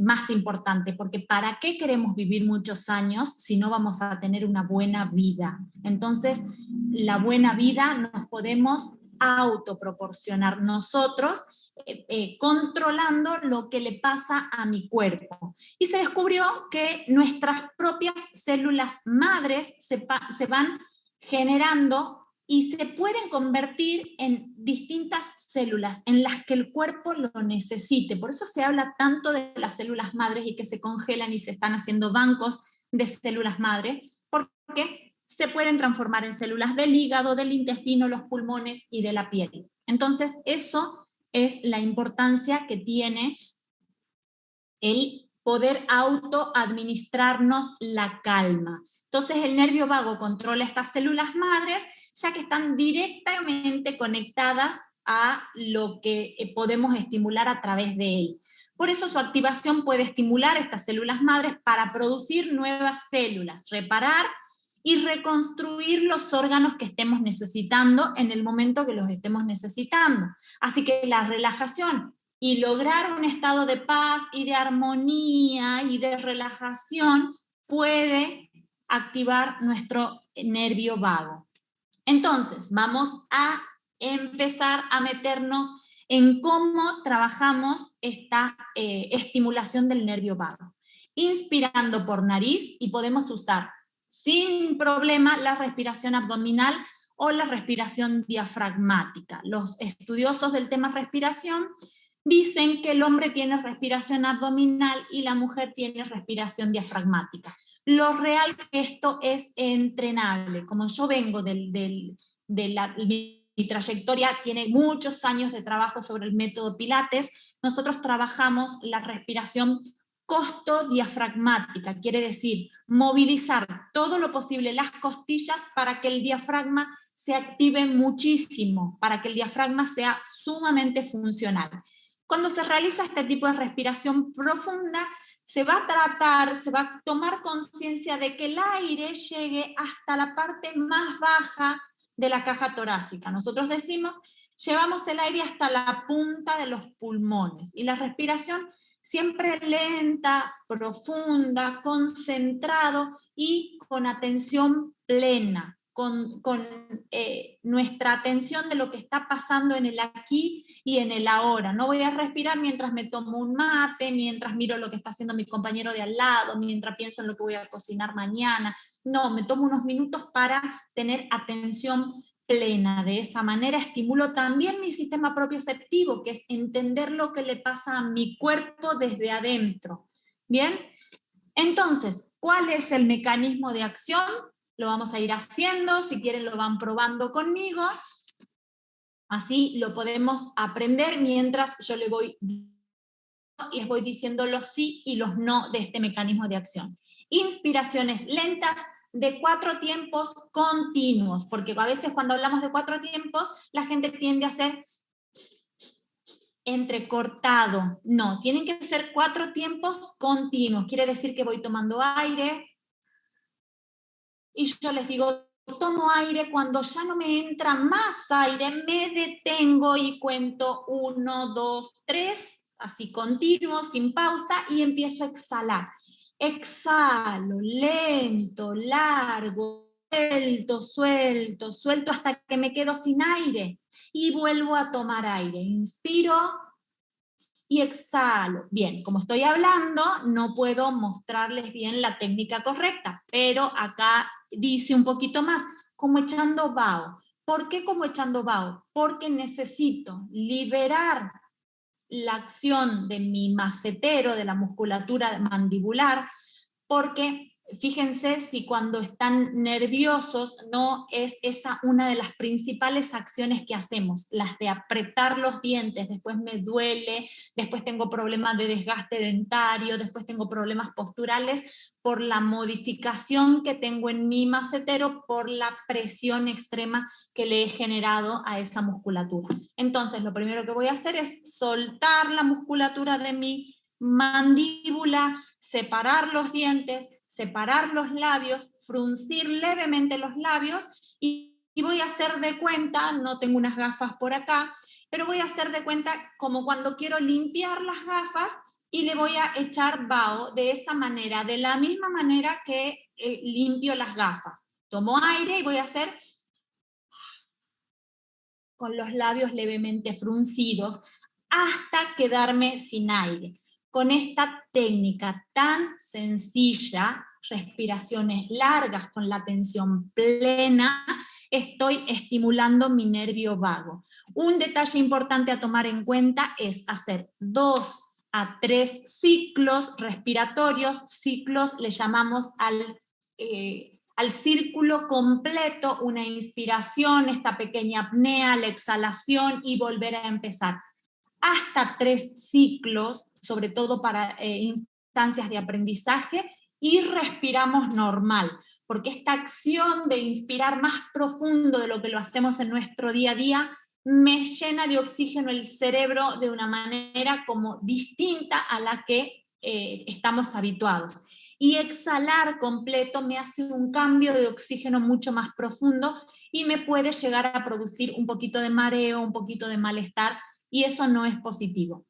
más importante, porque ¿para qué queremos vivir muchos años si no vamos a tener una buena vida? Entonces, la buena vida nos podemos autoproporcionar nosotros, controlando lo que le pasa a mi cuerpo. Y se descubrió que nuestras propias células madres se van generando y se pueden convertir en distintas células en las que el cuerpo lo necesite. Por eso se habla tanto de las células madres y que se congelan y se están haciendo bancos de células madres, porque se pueden transformar en células del hígado, del intestino, los pulmones y de la piel. Entonces, eso es la importancia que tiene el poder autoadministrarnos la calma. Entonces, el nervio vago controla estas células madres, ya que están directamente conectadas a lo que podemos estimular a través de él. Por eso su activación puede estimular estas células madres para producir nuevas células, reparar y reconstruir los órganos que estemos necesitando en el momento que los estemos necesitando. Así que la relajación y lograr un estado de paz y de armonía y de relajación puede activar nuestro nervio vago. Entonces, vamos a empezar a meternos en cómo trabajamos esta estimulación del nervio vago. Inspirando por nariz, y podemos usar sin problema la respiración abdominal o la respiración diafragmática. Los estudiosos del tema respiración dicen que el hombre tiene respiración abdominal y la mujer tiene respiración diafragmática. Lo real que esto es entrenable. Como yo vengo mi trayectoria tiene muchos años de trabajo sobre el método Pilates, nosotros trabajamos la respiración costodiafragmática, quiere decir movilizar todo lo posible las costillas para que el diafragma se active muchísimo, para que el diafragma sea sumamente funcional. Cuando se realiza este tipo de respiración profunda, se va a tomar conciencia de que el aire llegue hasta la parte más baja de la caja torácica. Nosotros decimos, llevamos el aire hasta la punta de los pulmones, y la respiración siempre lenta, profunda, concentrado y con atención plena, con nuestra atención de lo que está pasando en el aquí y en el ahora. No voy a respirar mientras me tomo un mate, mientras miro lo que está haciendo mi compañero de al lado, mientras pienso en lo que voy a cocinar mañana. No, me tomo unos minutos para tener atención plena. De esa manera estimulo también mi sistema propioceptivo, que es entender lo que le pasa a mi cuerpo desde adentro. ¿Bien? Entonces, ¿cuál es el mecanismo de acción? Lo vamos a ir haciendo, si quieren lo van probando conmigo, así lo podemos aprender mientras yo les voy diciendo los sí y los no de este mecanismo de acción. Inspiraciones lentas de 4 tiempos continuos, porque a veces cuando hablamos de 4 tiempos, la gente tiende a hacer entrecortado. No, tienen que ser 4 tiempos continuos, quiere decir que voy tomando aire, y yo les digo, tomo aire, cuando ya no me entra más aire, me detengo y cuento 1, 2, 3, así continuo, sin pausa, y empiezo a exhalar. Exhalo, lento, largo, suelto, suelto, suelto, hasta que me quedo sin aire, y vuelvo a tomar aire. Inspiro y exhalo. Bien, como estoy hablando, no puedo mostrarles bien la técnica correcta, pero acá dice un poquito más, como echando vaho. ¿Por qué como echando vaho? Porque necesito liberar la acción de mi macetero, de la musculatura mandibular, porque fíjense si cuando están nerviosos no es esa una de las principales acciones que hacemos, las de apretar los dientes, después me duele, después tengo problemas de desgaste dentario, después tengo problemas posturales por la modificación que tengo en mi macetero, por la presión extrema que le he generado a esa musculatura. Entonces lo primero que voy a hacer es soltar la musculatura de mi mandíbula, separar los dientes, separar los labios, fruncir levemente los labios y voy a hacer de cuenta, no tengo unas gafas por acá, pero voy a hacer de cuenta como cuando quiero limpiar las gafas y le voy a echar vaho de esa manera, de la misma manera que limpio las gafas. Tomo aire y voy a hacer con los labios levemente fruncidos hasta quedarme sin aire. Con esta técnica tan sencilla, respiraciones largas con la atención plena, estoy estimulando mi nervio vago. Un detalle importante a tomar en cuenta es hacer 2 a 3 ciclos respiratorios. Ciclos le llamamos al círculo completo, una inspiración, esta pequeña apnea, la exhalación y volver a empezar. Hasta 3 ciclos, sobre todo para instancias de aprendizaje, y respiramos normal, porque esta acción de inspirar más profundo de lo que lo hacemos en nuestro día a día me llena de oxígeno el cerebro de una manera como distinta a la que estamos habituados. Y exhalar completo me hace un cambio de oxígeno mucho más profundo y me puede llegar a producir un poquito de mareo, un poquito de malestar, y eso no es positivo.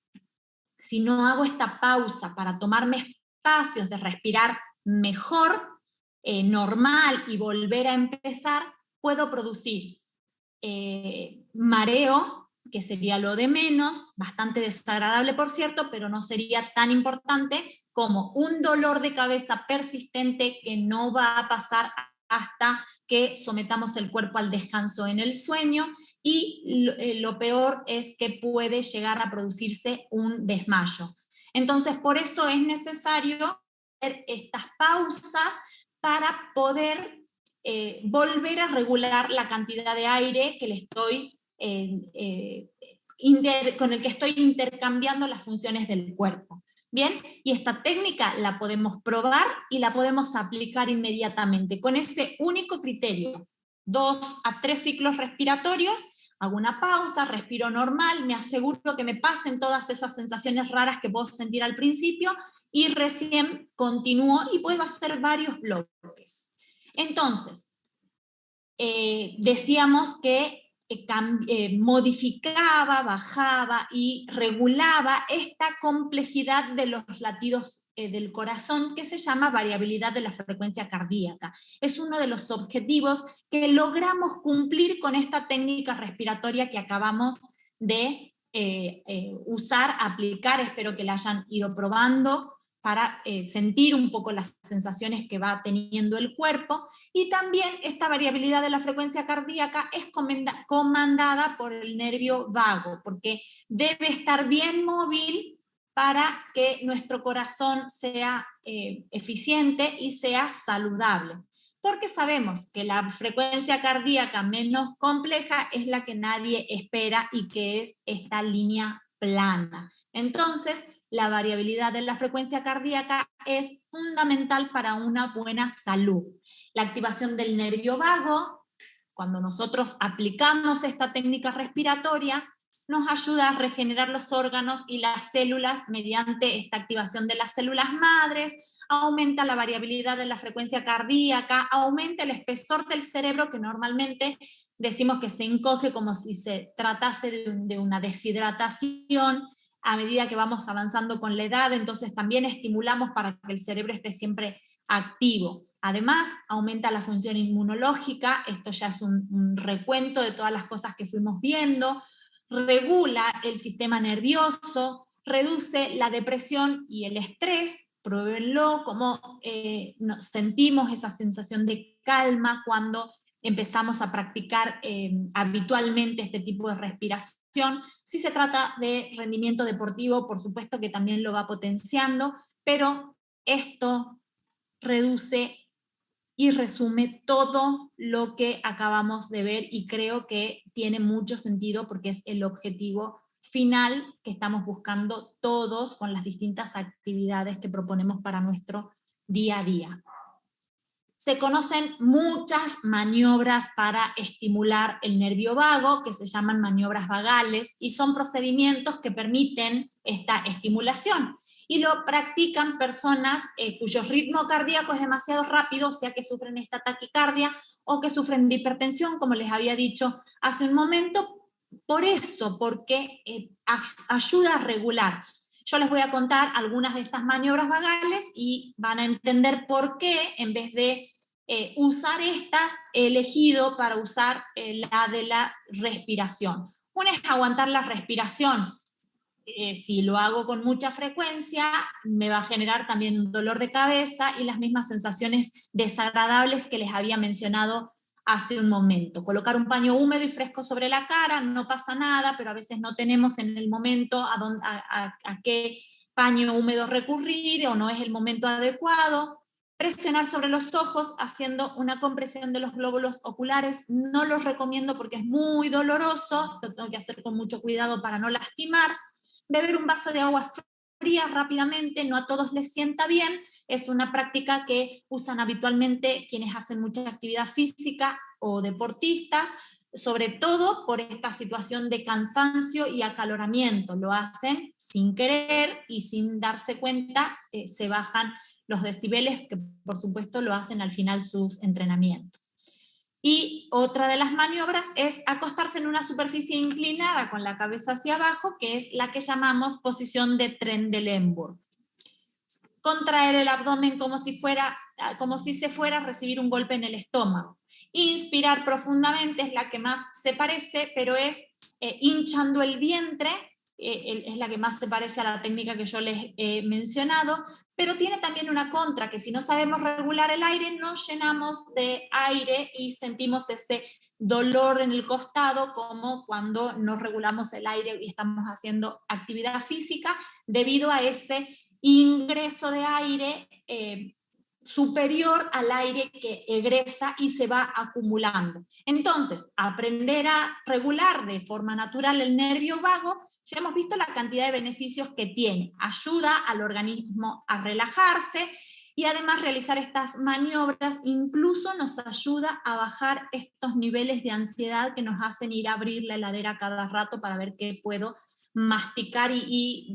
Si no hago esta pausa para tomarme espacios de respirar mejor, normal, y volver a empezar, puedo producir mareo, que sería lo de menos, bastante desagradable por cierto, pero no sería tan importante como un dolor de cabeza persistente que no va a pasar hasta que sometamos el cuerpo al descanso en el sueño, y lo peor es que puede llegar a producirse un desmayo. Entonces, por eso es necesario hacer estas pausas para poder volver a regular la cantidad de aire que le estoy, con el que estoy intercambiando las funciones del cuerpo. Bien, y esta técnica la podemos probar y la podemos aplicar inmediatamente con ese único criterio: 2 a 3 ciclos respiratorios, hago una pausa, respiro normal, me aseguro que me pasen todas esas sensaciones raras que puedo sentir al principio y recién continúo y puedo hacer varios bloques. Entonces, decíamos que modificaba, bajaba y regulaba esta complejidad de los latidos del corazón, que se llama variabilidad de la frecuencia cardíaca. Es uno de los objetivos que logramos cumplir con esta técnica respiratoria que acabamos de usar, aplicar. Espero que la hayan ido probando para sentir un poco las sensaciones que va teniendo el cuerpo. Y también esta variabilidad de la frecuencia cardíaca es comandada por el nervio vago, porque debe estar bien móvil para que nuestro corazón sea eficiente y sea saludable. Porque sabemos que la frecuencia cardíaca menos compleja es la que nadie espera y que es esta línea plana. Entonces, la variabilidad de la frecuencia cardíaca es fundamental para una buena salud. La activación del nervio vago, cuando nosotros aplicamos esta técnica respiratoria, nos ayuda a regenerar los órganos y las células mediante esta activación de las células madres, aumenta la variabilidad de la frecuencia cardíaca, aumenta el espesor del cerebro, que normalmente decimos que se encoge como si se tratase de una deshidratación a medida que vamos avanzando con la edad. Entonces también estimulamos para que el cerebro esté siempre activo. Además, aumenta la función inmunológica, esto ya es un recuento de todas las cosas que fuimos viendo, regula el sistema nervioso, reduce la depresión y el estrés. Pruébenlo, cómo sentimos esa sensación de calma cuando empezamos a practicar habitualmente este tipo de respiración. Si se trata de rendimiento deportivo, por supuesto que también lo va potenciando, pero esto reduce y resume todo lo que acabamos de ver, y creo que tiene mucho sentido porque es el objetivo final que estamos buscando todos con las distintas actividades que proponemos para nuestro día a día. Se conocen muchas maniobras para estimular el nervio vago, que se llaman maniobras vagales, y son procedimientos que permiten esta estimulación. y lo practican personas cuyo ritmo cardíaco es demasiado rápido, o sea que sufren esta taquicardia o que sufren de hipertensión, como les había dicho hace un momento, por eso, porque ayuda a regular. Yo les voy a contar algunas de estas maniobras vagales y van a entender por qué, en vez de usar estas, he elegido para usar la de la respiración. Una es aguantar la respiración. Si lo hago con mucha frecuencia, me va a generar también un dolor de cabeza y las mismas sensaciones desagradables que les había mencionado hace un momento. Colocar un paño húmedo y fresco sobre la cara, no pasa nada, pero a veces no tenemos en el momento a qué paño húmedo recurrir o no es el momento adecuado. Presionar sobre los ojos haciendo una compresión de los glóbulos oculares, no los recomiendo porque es muy doloroso, lo tengo que hacer con mucho cuidado para no lastimar. Beber un vaso de agua fría rápidamente, no a todos les sienta bien, es una práctica que usan habitualmente quienes hacen mucha actividad física o deportistas, sobre todo por esta situación de cansancio y acaloramiento. Lo hacen sin querer y sin darse cuenta, se bajan los decibeles, que por supuesto lo hacen al final sus entrenamientos. Y otra de las maniobras es acostarse en una superficie inclinada con la cabeza hacia abajo, que es la que llamamos posición de Trendelenburg. Contraer el abdomen como si se fuera a recibir un golpe en el estómago. Inspirar profundamente es la que más se parece, pero es hinchando el vientre, es la que más se parece a la técnica que yo les he mencionado, pero tiene también una contra, que si no sabemos regular el aire, nos llenamos de aire y sentimos ese dolor en el costado, como cuando no regulamos el aire y estamos haciendo actividad física, debido a ese ingreso de aire superior al aire que egresa y se va acumulando. Entonces, aprender a regular de forma natural el nervio vago, ya hemos visto la cantidad de beneficios que tiene. Ayuda al organismo a relajarse y además realizar estas maniobras incluso nos ayuda a bajar estos niveles de ansiedad que nos hacen ir a abrir la heladera cada rato para ver qué puedo masticar y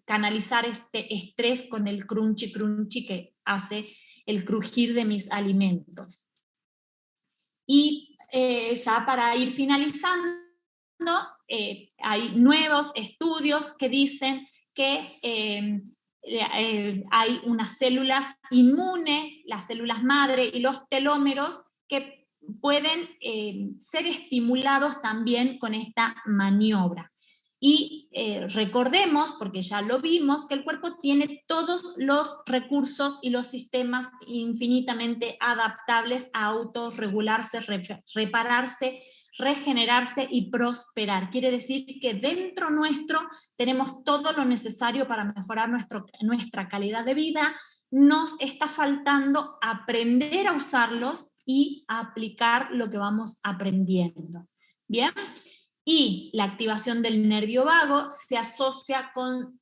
canalizar este estrés con el crunchy crunchy que hace el crujir de mis alimentos. Y ya para ir finalizando, hay nuevos estudios que dicen que hay unas células inmunes, las células madre y los telómeros, que pueden ser estimulados también con esta maniobra. Y recordemos, porque ya lo vimos, que el cuerpo tiene todos los recursos y los sistemas infinitamente adaptables a autorregularse, repararse, regenerarse y prosperar. Quiere decir que dentro nuestro tenemos todo lo necesario para mejorar nuestra calidad de vida. Nos está faltando aprender a usarlos y a aplicar lo que vamos aprendiendo. ¿Bien? Y la activación del nervio vago se asocia con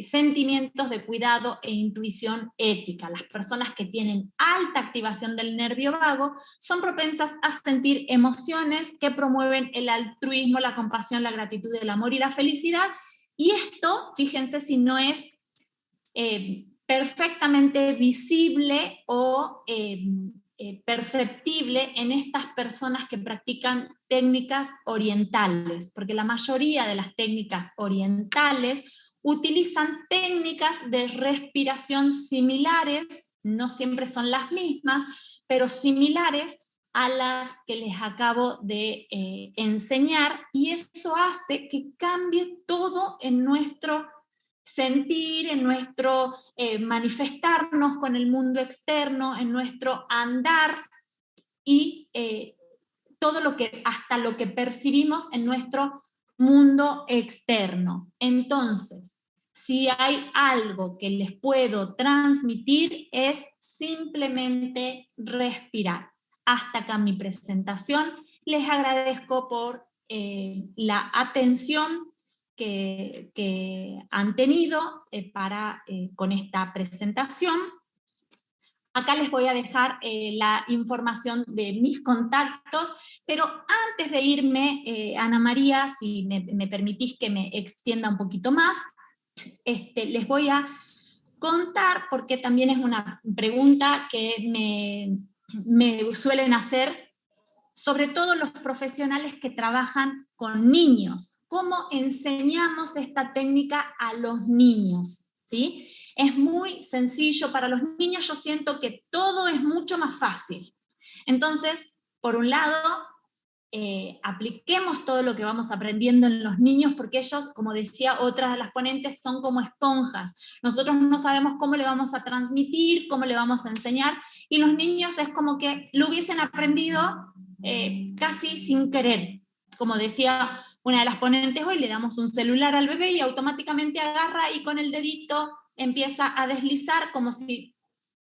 sentimientos de cuidado e intuición ética. Las personas que tienen alta activación del nervio vago son propensas a sentir emociones que promueven el altruismo, la compasión, la gratitud, el amor y la felicidad. Y esto, fíjense si no es perfectamente visible o perceptible en estas personas que practican técnicas orientales, porque la mayoría de las técnicas orientales utilizan técnicas de respiración similares, no siempre son las mismas, pero similares a las que les acabo de enseñar, y eso hace que cambie todo en nuestro sentir, en nuestro manifestarnos con el mundo externo, en nuestro andar y todo lo que, hasta lo que percibimos en nuestro mundo externo. Entonces, si hay algo que les puedo transmitir es simplemente respirar. Hasta acá mi presentación. Les agradezco por la atención que han tenido con esta presentación. Acá les voy a dejar la información de mis contactos, pero antes de irme, Ana María, si me permitís que me extienda un poquito más, les voy a contar, porque también es una pregunta que me suelen hacer, sobre todo los profesionales que trabajan con niños. ¿Cómo enseñamos esta técnica a los niños? ¿Sí? Es muy sencillo para los niños, yo siento que todo es mucho más fácil. Entonces, por un lado, apliquemos todo lo que vamos aprendiendo en los niños, porque ellos, como decía otra de las ponentes, son como esponjas. Nosotros no sabemos cómo le vamos a transmitir, cómo le vamos a enseñar, y los niños es como que lo hubiesen aprendido casi sin querer. Como decía una de las ponentes hoy, le damos un celular al bebé y automáticamente agarra y con el dedito empieza a deslizar como si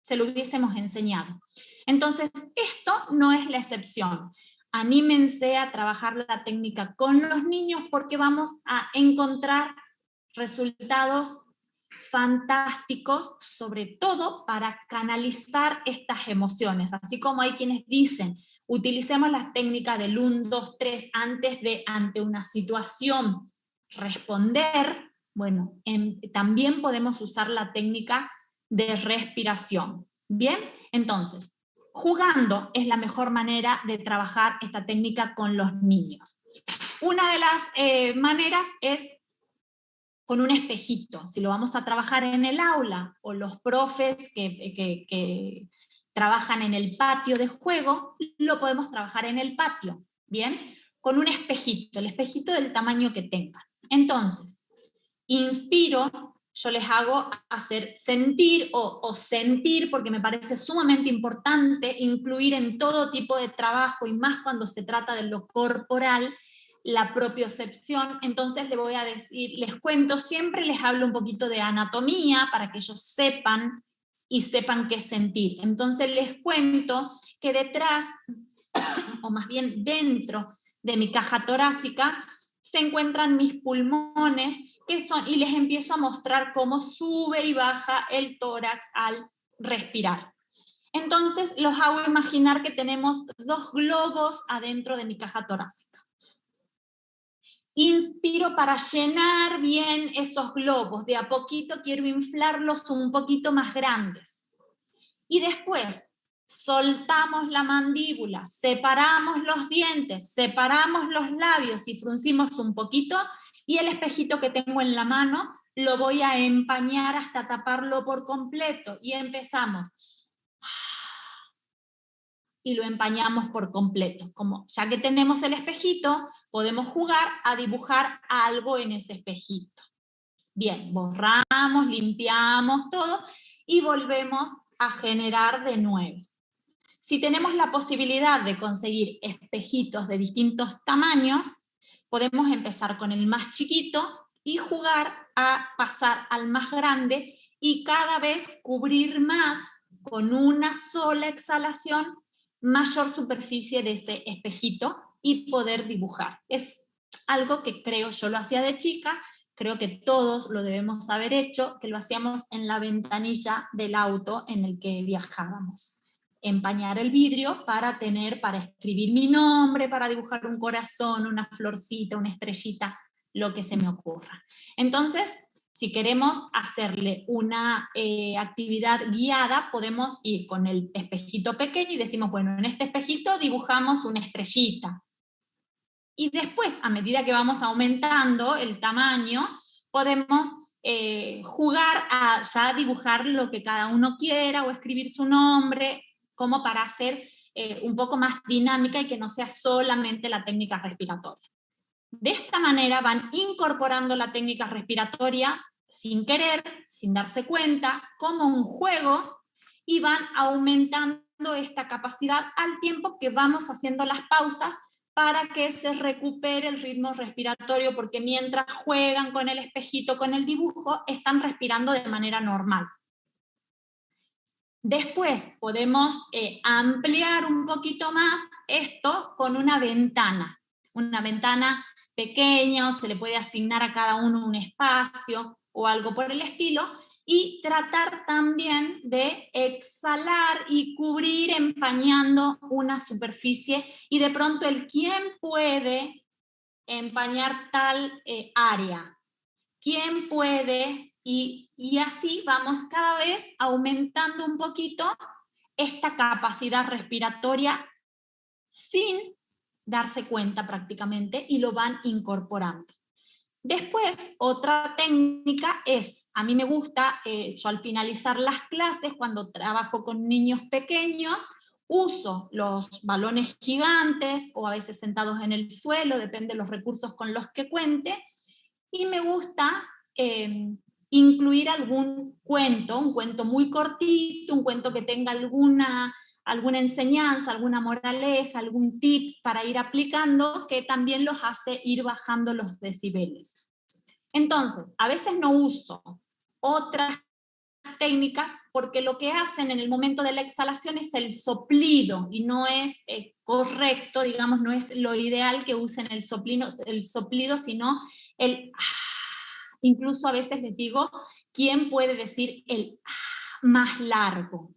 se lo hubiésemos enseñado. Entonces, esto no es la excepción. Anímense a trabajar la técnica con los niños porque vamos a encontrar resultados fantásticos, sobre todo para canalizar estas emociones. Así como hay quienes dicen, utilicemos la técnica del 1, 2, 3 antes de, ante una situación, responder. Bueno, también podemos usar la técnica de respiración. Bien, entonces, jugando es la mejor manera de trabajar esta técnica con los niños. Una de las maneras es con un espejito. Si lo vamos a trabajar en el aula, o los profes que trabajan en el patio de juego, lo podemos trabajar en el patio, ¿bien? Con un espejito, el espejito del tamaño que tengan. Entonces, inspiro, yo les hago hacer sentir o sentir, porque me parece sumamente importante incluir en todo tipo de trabajo, y más cuando se trata de lo corporal, la propiocepción. Entonces les voy a decir, les cuento, siempre les hablo un poquito de anatomía para que ellos sepan y sepan qué sentir. Entonces les cuento que detrás, o más bien dentro de mi caja torácica, se encuentran mis pulmones, y les empiezo a mostrar cómo sube y baja el tórax al respirar. Entonces los hago imaginar que tenemos 2 globos adentro de mi caja torácica. Inspiro para llenar bien esos globos, de a poquito quiero inflarlos un poquito más grandes. Y después soltamos la mandíbula, separamos los dientes, separamos los labios y fruncimos un poquito, y el espejito que tengo en la mano lo voy a empañar hasta taparlo por completo, y empezamos. Y lo empañamos por completo. Como ya que tenemos el espejito, podemos jugar a dibujar algo en ese espejito. Bien, borramos, limpiamos todo y volvemos a generar de nuevo. Si tenemos la posibilidad de conseguir espejitos de distintos tamaños, podemos empezar con el más chiquito y jugar a pasar al más grande, y cada vez cubrir más con una sola exhalación mayor superficie de ese espejito y poder dibujar. Es algo que creo, yo lo hacía de chica, creo que todos lo debemos haber hecho, que lo hacíamos en la ventanilla del auto en el que viajábamos. Empañar el vidrio para escribir mi nombre, para dibujar un corazón, una florcita, una estrellita, lo que se me ocurra. Entonces, si queremos hacerle una actividad guiada, podemos ir con el espejito pequeño y decimos, bueno, en este espejito dibujamos una estrellita. Y después, a medida que vamos aumentando el tamaño, podemos jugar a ya dibujar lo que cada uno quiera o escribir su nombre, como para hacer un poco más dinámica y que no sea solamente la técnica respiratoria. De esta manera van incorporando la técnica respiratoria sin querer, sin darse cuenta, como un juego, y van aumentando esta capacidad al tiempo que vamos haciendo las pausas para que se recupere el ritmo respiratorio, porque mientras juegan con el espejito, con el dibujo, están respirando de manera normal. Después podemos ampliar un poquito más esto con una ventana pequeña, o se le puede asignar a cada uno un espacio o algo por el estilo, y tratar también de exhalar y cubrir empañando una superficie, y de pronto el quién puede empañar tal área, quién puede y así vamos cada vez aumentando un poquito esta capacidad respiratoria sin darse cuenta prácticamente, y lo van incorporando. Después, otra técnica es, a mí me gusta, yo al finalizar las clases, cuando trabajo con niños pequeños, uso los balones gigantes, o a veces sentados en el suelo, depende de los recursos con los que cuente, y me gusta incluir algún cuento, un cuento muy cortito, un cuento que tenga alguna enseñanza, alguna moraleja, algún tip para ir aplicando, que también los hace ir bajando los decibeles. Entonces, a veces no uso otras técnicas porque lo que hacen en el momento de la exhalación es el soplido, y no es correcto, digamos, no es lo ideal que usen el soplido, sino el incluso a veces les digo, ¿quién puede decir el más largo?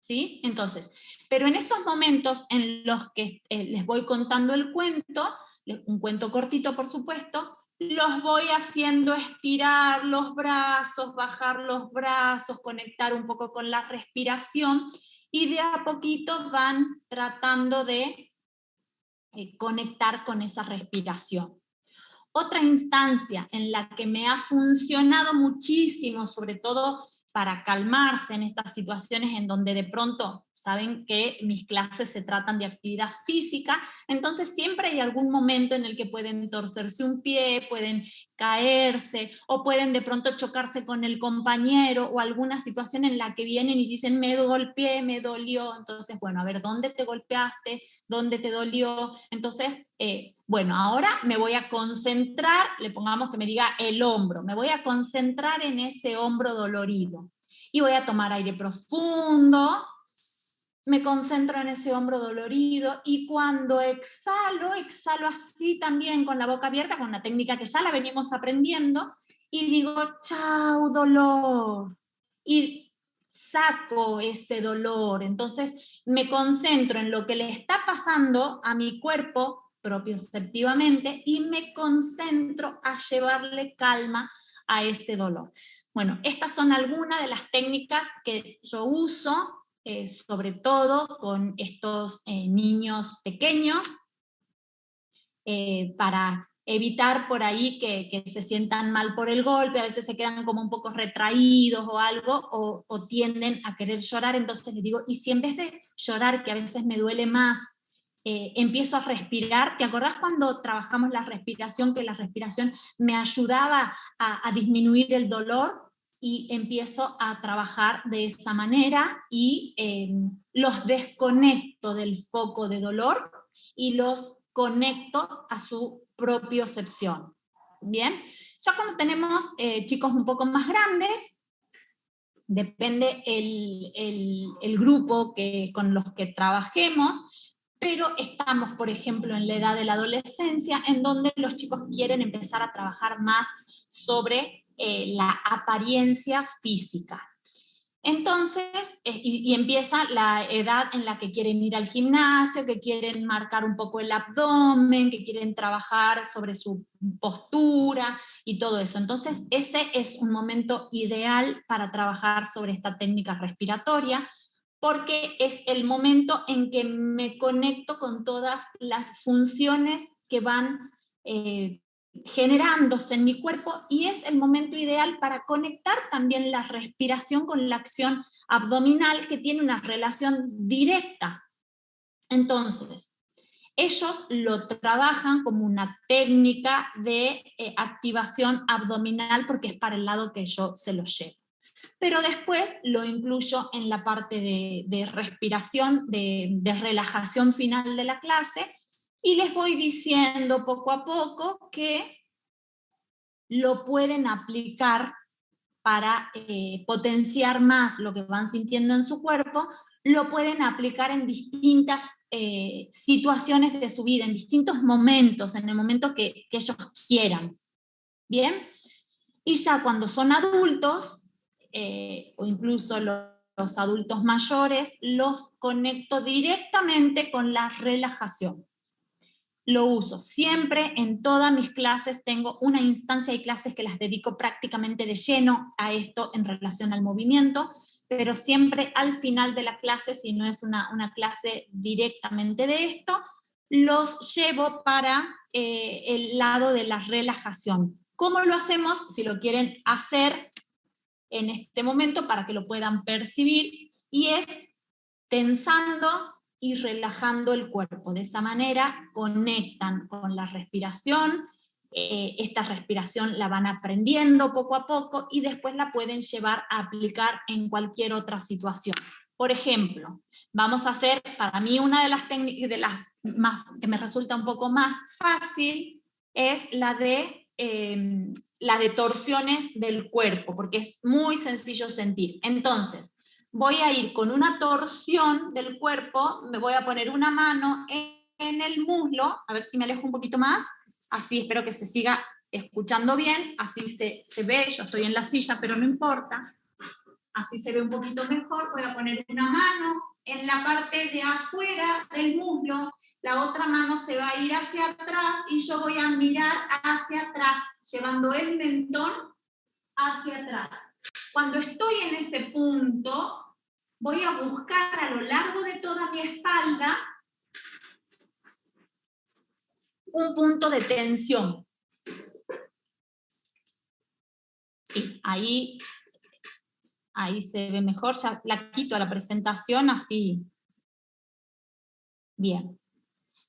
¿Sí? Entonces, pero en esos momentos en los que les voy contando el cuento, un cuento cortito por supuesto, los voy haciendo estirar los brazos, bajar los brazos, conectar un poco con la respiración, y de a poquito van tratando de conectar con esa respiración. Otra instancia en la que me ha funcionado muchísimo, sobre todo para calmarse en estas situaciones en donde de pronto saben que mis clases se tratan de actividad física, entonces siempre hay algún momento en el que pueden torcerse un pie, pueden caerse, o pueden de pronto chocarse con el compañero, o alguna situación en la que vienen y dicen me golpeé, me dolió. Entonces, bueno, a ver, ¿dónde te golpeaste? ¿Dónde te dolió? Entonces, bueno, ahora me voy a concentrar, le pongamos que me diga el hombro, me voy a concentrar en ese hombro dolorido, y voy a tomar aire profundo, me concentro en ese hombro dolorido, y cuando exhalo, exhalo así también con la boca abierta, con una técnica que ya la venimos aprendiendo, y digo, chao dolor, y saco ese dolor. Entonces me concentro en lo que le está pasando a mi cuerpo propioceptivamente, y me concentro a llevarle calma a ese dolor. Bueno, estas son algunas de las técnicas que yo uso, sobre todo con estos niños pequeños, para evitar por ahí que se sientan mal por el golpe. A veces se quedan como un poco retraídos o algo, o tienden a querer llorar. Entonces les digo, y si en vez de llorar, que a veces me duele más, empiezo a respirar. ¿Te acordás cuando trabajamos la respiración, que la respiración me ayudaba a disminuir el dolor? Y empiezo a trabajar de esa manera, y los desconecto del foco de dolor y los conecto a su propiocepción. Bien, ya cuando tenemos chicos un poco más grandes, depende el grupo con los que trabajemos, pero estamos, por ejemplo, en la edad de la adolescencia, en donde los chicos quieren empezar a trabajar más sobre la apariencia física. Entonces, y empieza la edad en la que quieren ir al gimnasio, que quieren marcar un poco el abdomen, que quieren trabajar sobre su postura y todo eso. Entonces, ese es un momento ideal para trabajar sobre esta técnica respiratoria, porque es el momento en que me conecto con todas las funciones que van generándose en mi cuerpo, y es el momento ideal para conectar también la respiración con la acción abdominal, que tiene una relación directa. Entonces, ellos lo trabajan como una técnica de activación abdominal, porque es para el lado que yo se lo llevo. Pero después lo incluyo en la parte de respiración, de relajación final de la clase, y les voy diciendo poco a poco que lo pueden aplicar para potenciar más lo que van sintiendo en su cuerpo, lo pueden aplicar en distintas situaciones de su vida, en distintos momentos, en el momento que ellos quieran. ¿Bien? Y ya cuando son adultos, o incluso los adultos mayores, los conecto directamente con la relajación. lo uso. Siempre en todas mis clases tengo una instancia de clases que las dedico prácticamente de lleno a esto en relación al movimiento, pero siempre al final de la clase, si no es una clase directamente de esto, los llevo para el lado de la relajación. ¿Cómo lo hacemos? Si lo quieren hacer en este momento para que lo puedan percibir, y es tensando y relajando el cuerpo. De esa manera conectan con la respiración, esta respiración la van aprendiendo poco a poco y después la pueden llevar a aplicar en cualquier otra situación. Por ejemplo, vamos a hacer, para mí una de las técnicas que me resulta un poco más fácil es la de torsiones del cuerpo, porque es muy sencillo sentir. Entonces, voy a ir con una torsión del cuerpo, me voy a poner una mano en el muslo, a ver si me alejo un poquito más, así espero que se siga escuchando bien, así se ve, yo estoy en la silla, pero no importa, así se ve un poquito mejor. Voy a poner una mano en la parte de afuera del muslo, la otra mano se va a ir hacia atrás y yo voy a mirar hacia atrás, llevando el mentón hacia atrás. Cuando estoy en ese punto, voy a buscar a lo largo de toda mi espalda un punto de tensión. Sí, ahí se ve mejor, ya la quito a la presentación, así. Bien.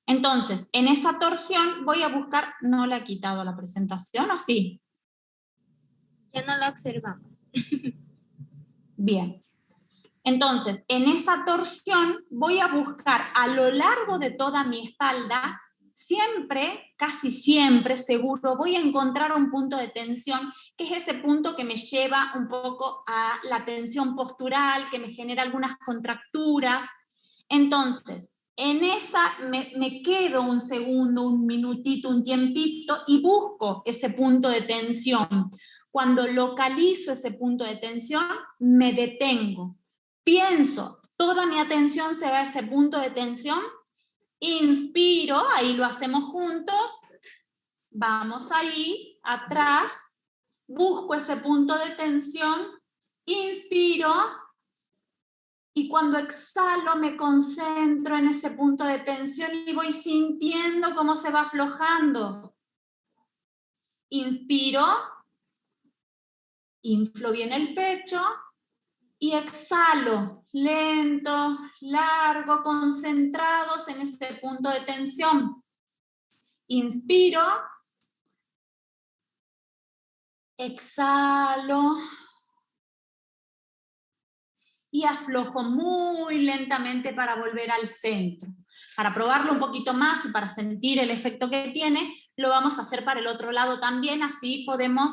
Entonces, en esa torsión voy a buscar, ¿no la he quitado a la presentación o sí? Ya no la observamos. Bien. Entonces, en esa torsión voy a buscar a lo largo de toda mi espalda, siempre, casi siempre, seguro, voy a encontrar un punto de tensión, que es ese punto que me lleva un poco a la tensión postural, que me genera algunas contracturas. Entonces, en esa me quedo un segundo, un minutito, un tiempito y busco ese punto de tensión. Cuando localizo ese punto de tensión, me detengo. Pienso, toda mi atención se va a ese punto de tensión, inspiro, ahí lo hacemos juntos, vamos ahí, atrás, busco ese punto de tensión, inspiro, y cuando exhalo me concentro en ese punto de tensión y voy sintiendo cómo se va aflojando. Inspiro, inflo bien el pecho, y exhalo, lento, largo, concentrados en este punto de tensión. Inspiro, exhalo y aflojo muy lentamente para volver al centro. Para probarlo un poquito más y para sentir el efecto que tiene, lo vamos a hacer para el otro lado también, así podemos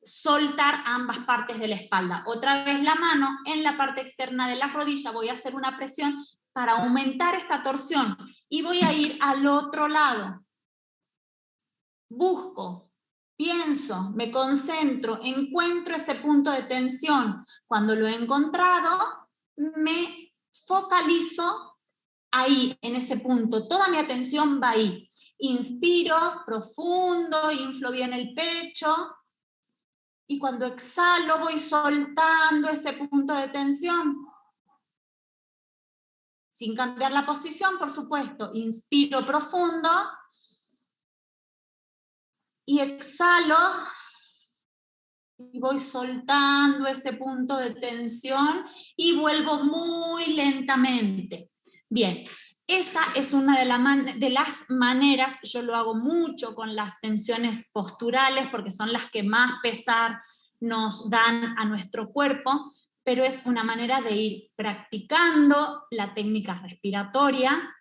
soltar ambas partes de la espalda. Otra vez la mano en la parte externa de la rodilla, voy a hacer una presión para aumentar esta torsión y voy a ir al otro lado. Busco, pienso, me concentro, encuentro ese punto de tensión. Cuando lo he encontrado, me focalizo ahí, en ese punto. Toda mi atención va ahí. Inspiro profundo, inflo bien el pecho. Y cuando exhalo voy soltando ese punto de tensión. Sin cambiar la posición, por supuesto. Inspiro profundo. Y exhalo. Y voy soltando ese punto de tensión. Y vuelvo muy lentamente. Bien. Esa es una de las maneras, yo lo hago mucho con las tensiones posturales porque son las que más pesar nos dan a nuestro cuerpo, pero es una manera de ir practicando la técnica respiratoria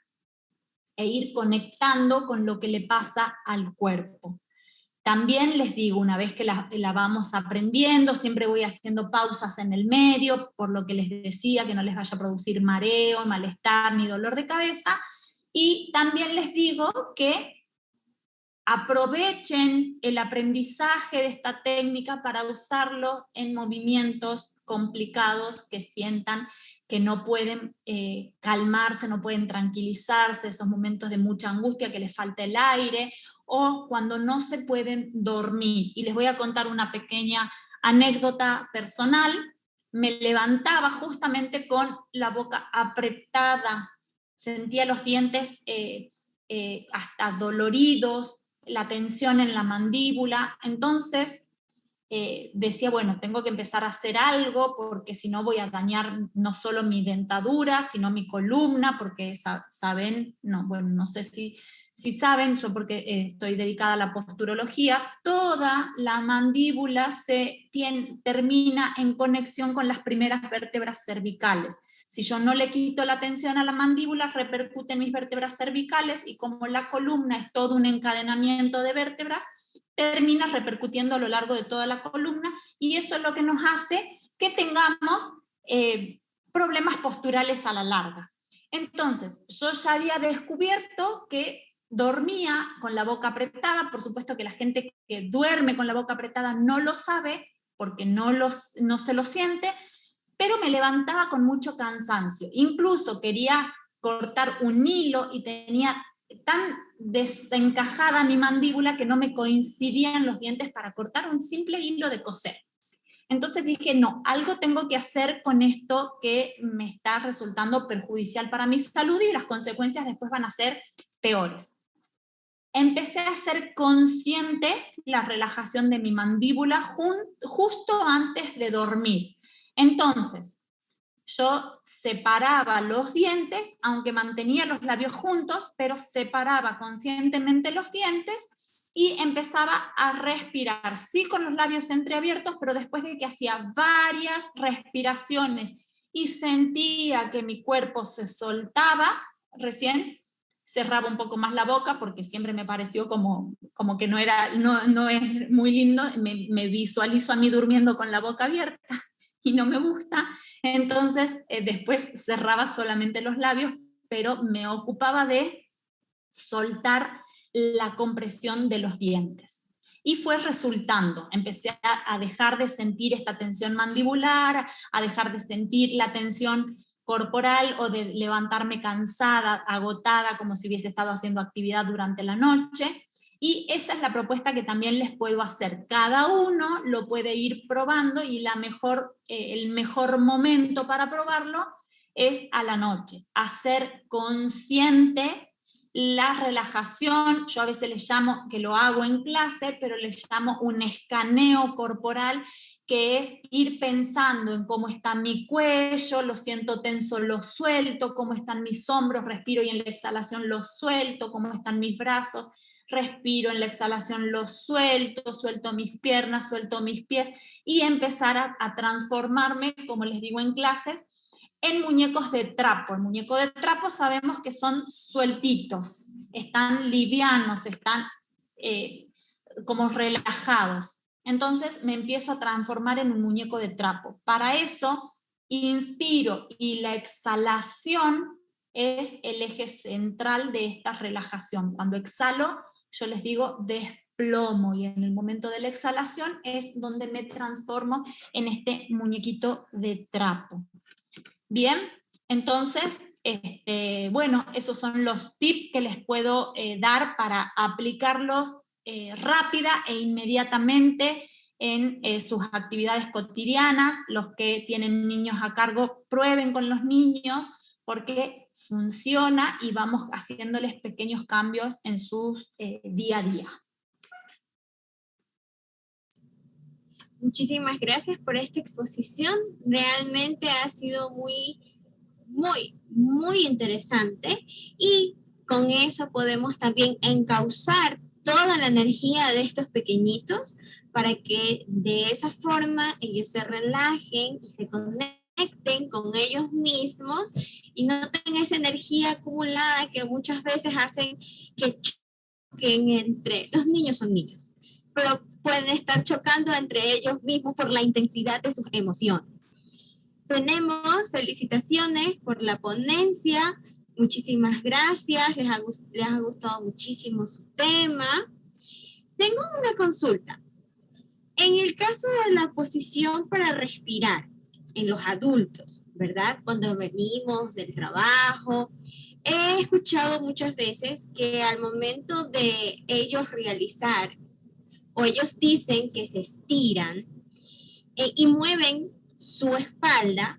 e ir conectando con lo que le pasa al cuerpo. También les digo, una vez que la vamos aprendiendo, siempre voy haciendo pausas en el medio, por lo que les decía, que no les vaya a producir mareo, malestar ni dolor de cabeza. Y también les digo que aprovechen el aprendizaje de esta técnica para usarlo en movimientos complicados, que sientan que no pueden calmarse, no pueden tranquilizarse, esos momentos de mucha angustia, que les falta el aire, o cuando no se pueden dormir. Y les voy a contar una pequeña anécdota personal. Me levantaba justamente con la boca apretada, sentía los dientes hasta doloridos, la tensión en la mandíbula, entonces decía, bueno, tengo que empezar a hacer algo porque si no voy a dañar no solo mi dentadura, sino mi columna, porque saben, no, bueno, no sé si saben, yo porque estoy dedicada a la posturología, toda la mandíbula termina en conexión con las primeras vértebras cervicales. Si yo no le quito la tensión a la mandíbula, repercute en mis vértebras cervicales, y como la columna es todo un encadenamiento de vértebras, termina repercutiendo a lo largo de toda la columna, y eso es lo que nos hace que tengamos problemas posturales a la larga. Entonces, yo ya había descubierto que dormía con la boca apretada. Por supuesto que la gente que duerme con la boca apretada no lo sabe, porque no se lo siente, pero me levantaba con mucho cansancio. Incluso quería cortar un hilo y tenía tan desencajada mi mandíbula que no me coincidían los dientes para cortar un simple hilo de coser. Entonces dije, no, algo tengo que hacer con esto que me está resultando perjudicial para mi salud, y las consecuencias después van a ser peores. Empecé a ser consciente la relajación de mi mandíbula justo antes de dormir. Entonces, yo separaba los dientes, aunque mantenía los labios juntos, pero separaba conscientemente los dientes y empezaba a respirar, sí con los labios entreabiertos, pero después de que hacía varias respiraciones y sentía que mi cuerpo se soltaba, recién cerraba un poco más la boca, porque siempre me pareció como que no es muy lindo, me visualizo a mí durmiendo con la boca abierta y no me gusta. Entonces después cerraba solamente los labios, pero me ocupaba de soltar la compresión de los dientes. Y fue resultando, empecé a dejar de sentir esta tensión mandibular, a dejar de sentir la tensión corporal, o de levantarme cansada, agotada, como si hubiese estado haciendo actividad durante la noche. Y esa es la propuesta que también les puedo hacer. Cada uno lo puede ir probando, y el mejor momento para probarlo es a la noche. Hacer consciente la relajación. Yo a veces les llamo, que lo hago en clase, pero les llamo un escaneo corporal, que es ir pensando en cómo está mi cuello, lo siento tenso, lo suelto, cómo están mis hombros, respiro y en la exhalación lo suelto, cómo están mis brazos, respiro en la exhalación, lo suelto, suelto mis piernas, suelto mis pies, y empezar a transformarme, como les digo en clases, en muñecos de trapo. El muñeco de trapo sabemos que son sueltitos, están livianos, están como relajados. Entonces me empiezo a transformar en un muñeco de trapo. Para eso inspiro, y la exhalación es el eje central de esta relajación. Cuando exhalo, yo les digo, desplomo, y en el momento de la exhalación es donde me transformo en este muñequito de trapo. Bien, entonces, bueno, esos son los tips que les puedo dar para aplicarlos rápida e inmediatamente en sus actividades cotidianas. Los que tienen niños a cargo, prueben con los niños, porque funciona, y vamos haciéndoles pequeños cambios en sus día a día. Muchísimas gracias por esta exposición. Realmente ha sido muy interesante, y con eso podemos también encauzar toda la energía de estos pequeñitos para que de esa forma ellos se relajen y se conecten con ellos mismos y no tengan esa energía acumulada que muchas veces hacen que choquen entre los niños. Son niños, pero pueden estar chocando entre ellos mismos por la intensidad de sus emociones. Tenemos felicitaciones por la ponencia. Muchísimas gracias. Les ha gustado muchísimo su tema. Tengo una consulta. En el caso de la posición para respirar, en los adultos, ¿verdad? Cuando venimos del trabajo. He escuchado muchas veces que al momento de ellos realizar, o ellos dicen que se estiran y mueven su espalda,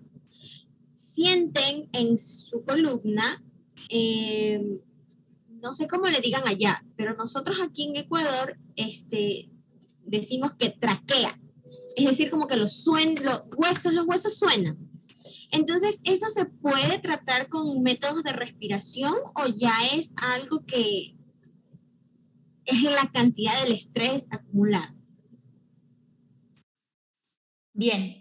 sienten en su columna, no sé cómo le digan allá, pero nosotros aquí en Ecuador decimos que traquea, es decir, como que los huesos suenan. Entonces, ¿eso se puede tratar con métodos de respiración o ya es algo que es la cantidad del estrés acumulado? Bien,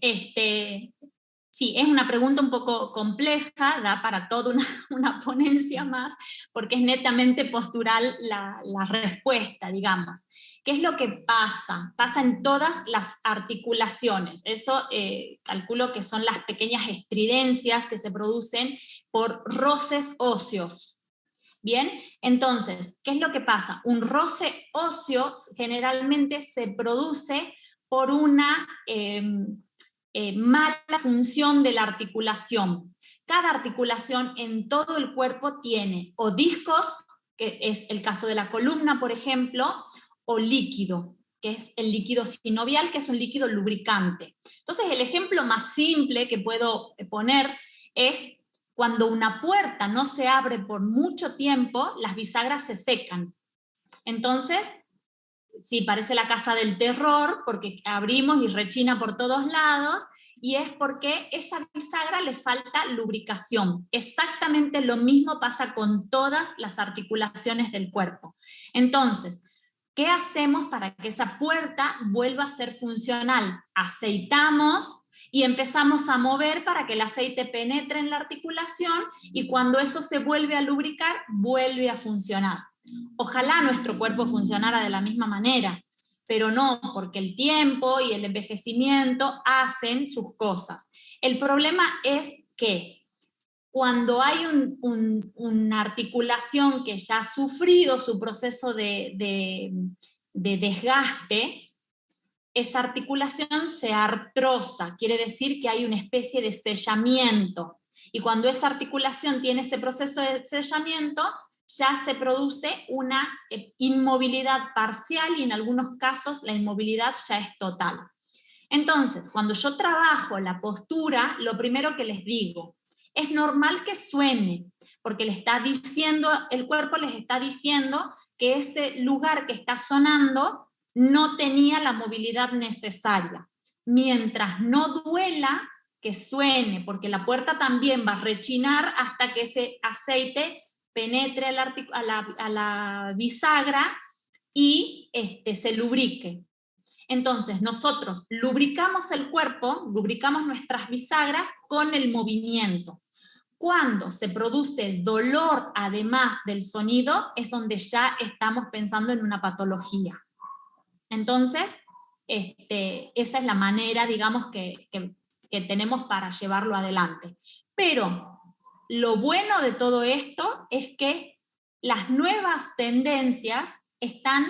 sí, es una pregunta un poco compleja, da para toda una ponencia más, porque es netamente postural la respuesta, digamos. ¿Qué es lo que pasa? Pasa en todas las articulaciones. Eso calculo que son las pequeñas estridencias que se producen por roces óseos. Bien, entonces, ¿qué es lo que pasa? Un roce óseo generalmente se produce por una mala función de la articulación. Cada articulación en todo el cuerpo tiene o discos, que es el caso de la columna, por ejemplo, o líquido, que es el líquido sinovial, que es un líquido lubricante. Entonces, el ejemplo más simple que puedo poner es cuando una puerta no se abre por mucho tiempo, las bisagras se secan. Entonces, sí, parece la casa del terror, porque abrimos y rechina por todos lados, y es porque esa bisagra le falta lubricación. Exactamente lo mismo pasa con todas las articulaciones del cuerpo. Entonces, ¿qué hacemos para que esa puerta vuelva a ser funcional? Aceitamos y empezamos a mover para que el aceite penetre en la articulación y cuando eso se vuelve a lubricar, vuelve a funcionar. Ojalá nuestro cuerpo funcionara de la misma manera, pero no, porque el tiempo y el envejecimiento hacen sus cosas. El problema es que cuando hay una articulación que ya ha sufrido su proceso de desgaste, esa articulación se artrosa, quiere decir que hay una especie de sellamiento. Y cuando esa articulación tiene ese proceso de sellamiento, ya se produce una inmovilidad parcial y en algunos casos la inmovilidad ya es total. Entonces, cuando yo trabajo la postura, lo primero que les digo, es normal que suene, porque le está diciendo, el cuerpo les está diciendo que ese lugar que está sonando no tenía la movilidad necesaria. Mientras no duela, que suene, porque la puerta también va a rechinar hasta que ese aceite penetre a la bisagra y se lubrique. Entonces, nosotros lubricamos el cuerpo, lubricamos nuestras bisagras con el movimiento. Cuando se produce dolor además del sonido, es donde ya estamos pensando en una patología. Entonces, esa es la manera, digamos, que tenemos para llevarlo adelante. Pero lo bueno de todo esto es que las nuevas tendencias están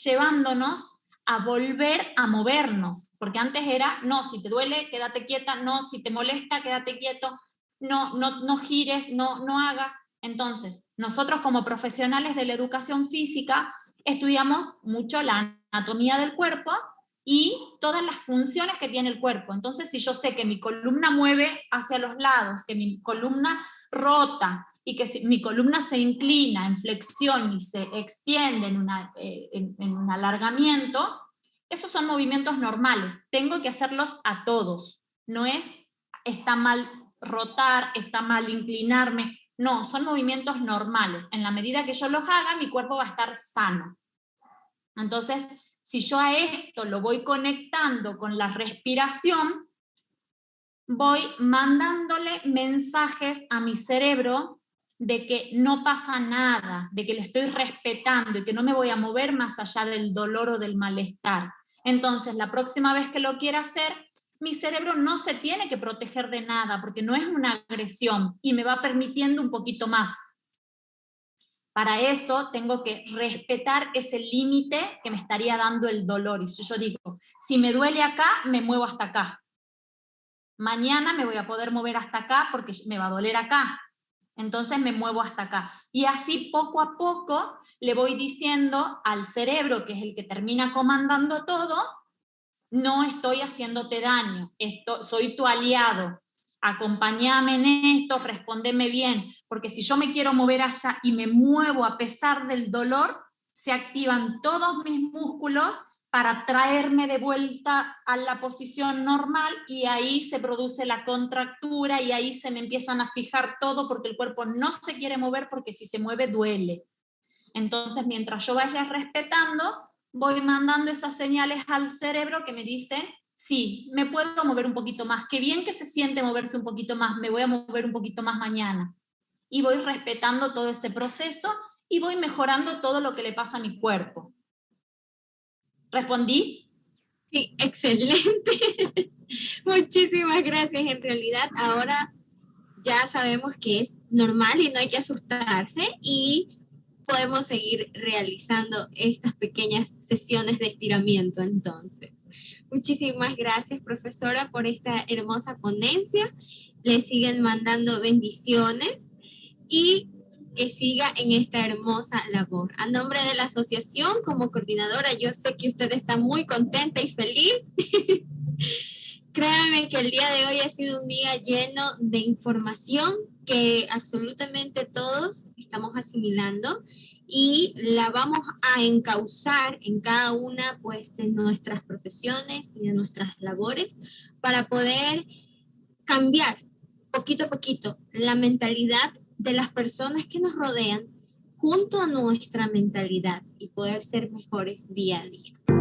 llevándonos a volver a movernos, porque antes era, no, si te duele, quédate quieta, no, si te molesta, quédate quieto, no gires, no hagas. Entonces, nosotros como profesionales de la educación física estudiamos mucho la anatomía del cuerpo y todas las funciones que tiene el cuerpo. Entonces, si yo sé que mi columna mueve hacia los lados, que mi columna rota y que mi columna se inclina en flexión y se extiende en un alargamiento, esos son movimientos normales. Tengo que hacerlos a todos. No es, está mal rotar, está mal inclinarme. No, son movimientos normales. En la medida que yo los haga, mi cuerpo va a estar sano. Entonces, si yo a esto lo voy conectando con la respiración, voy mandándole mensajes a mi cerebro de que no pasa nada, de que lo estoy respetando y que no me voy a mover más allá del dolor o del malestar. Entonces, la próxima vez que lo quiera hacer, mi cerebro no se tiene que proteger de nada porque no es una agresión y me va permitiendo un poquito más. Para eso tengo que respetar ese límite que me estaría dando el dolor. Y si yo digo, si me duele acá, me muevo hasta acá. Mañana me voy a poder mover hasta acá porque me va a doler acá. Entonces me muevo hasta acá. Y así poco a poco le voy diciendo al cerebro, que es el que termina comandando todo, no estoy haciéndote daño, soy tu aliado, acompáñame en esto, respóndeme bien, porque si yo me quiero mover allá y me muevo a pesar del dolor, se activan todos mis músculos para traerme de vuelta a la posición normal y ahí se produce la contractura y ahí se me empiezan a fijar todo porque el cuerpo no se quiere mover porque si se mueve duele. Entonces, mientras yo vaya respetando, voy mandando esas señales al cerebro que me dicen, sí, me puedo mover un poquito más, qué bien que se siente moverse un poquito más, me voy a mover un poquito más mañana. Y voy respetando todo ese proceso y voy mejorando todo lo que le pasa a mi cuerpo. ¿Respondí? Sí, excelente. Muchísimas gracias. En realidad, ahora ya sabemos que es normal y no hay que asustarse y podemos seguir realizando estas pequeñas sesiones de estiramiento entonces. Muchísimas gracias, profesora, por esta hermosa ponencia. Le siguen mandando bendiciones y que siga en esta hermosa labor. A nombre de la asociación, como coordinadora, yo sé que usted está muy contenta y feliz. Créanme que el día de hoy ha sido un día lleno de información que absolutamente todos estamos asimilando y la vamos a encauzar en cada una pues, de nuestras profesiones y de nuestras labores para poder cambiar poquito a poquito la mentalidad de las personas que nos rodean junto a nuestra mentalidad y poder ser mejores día a día.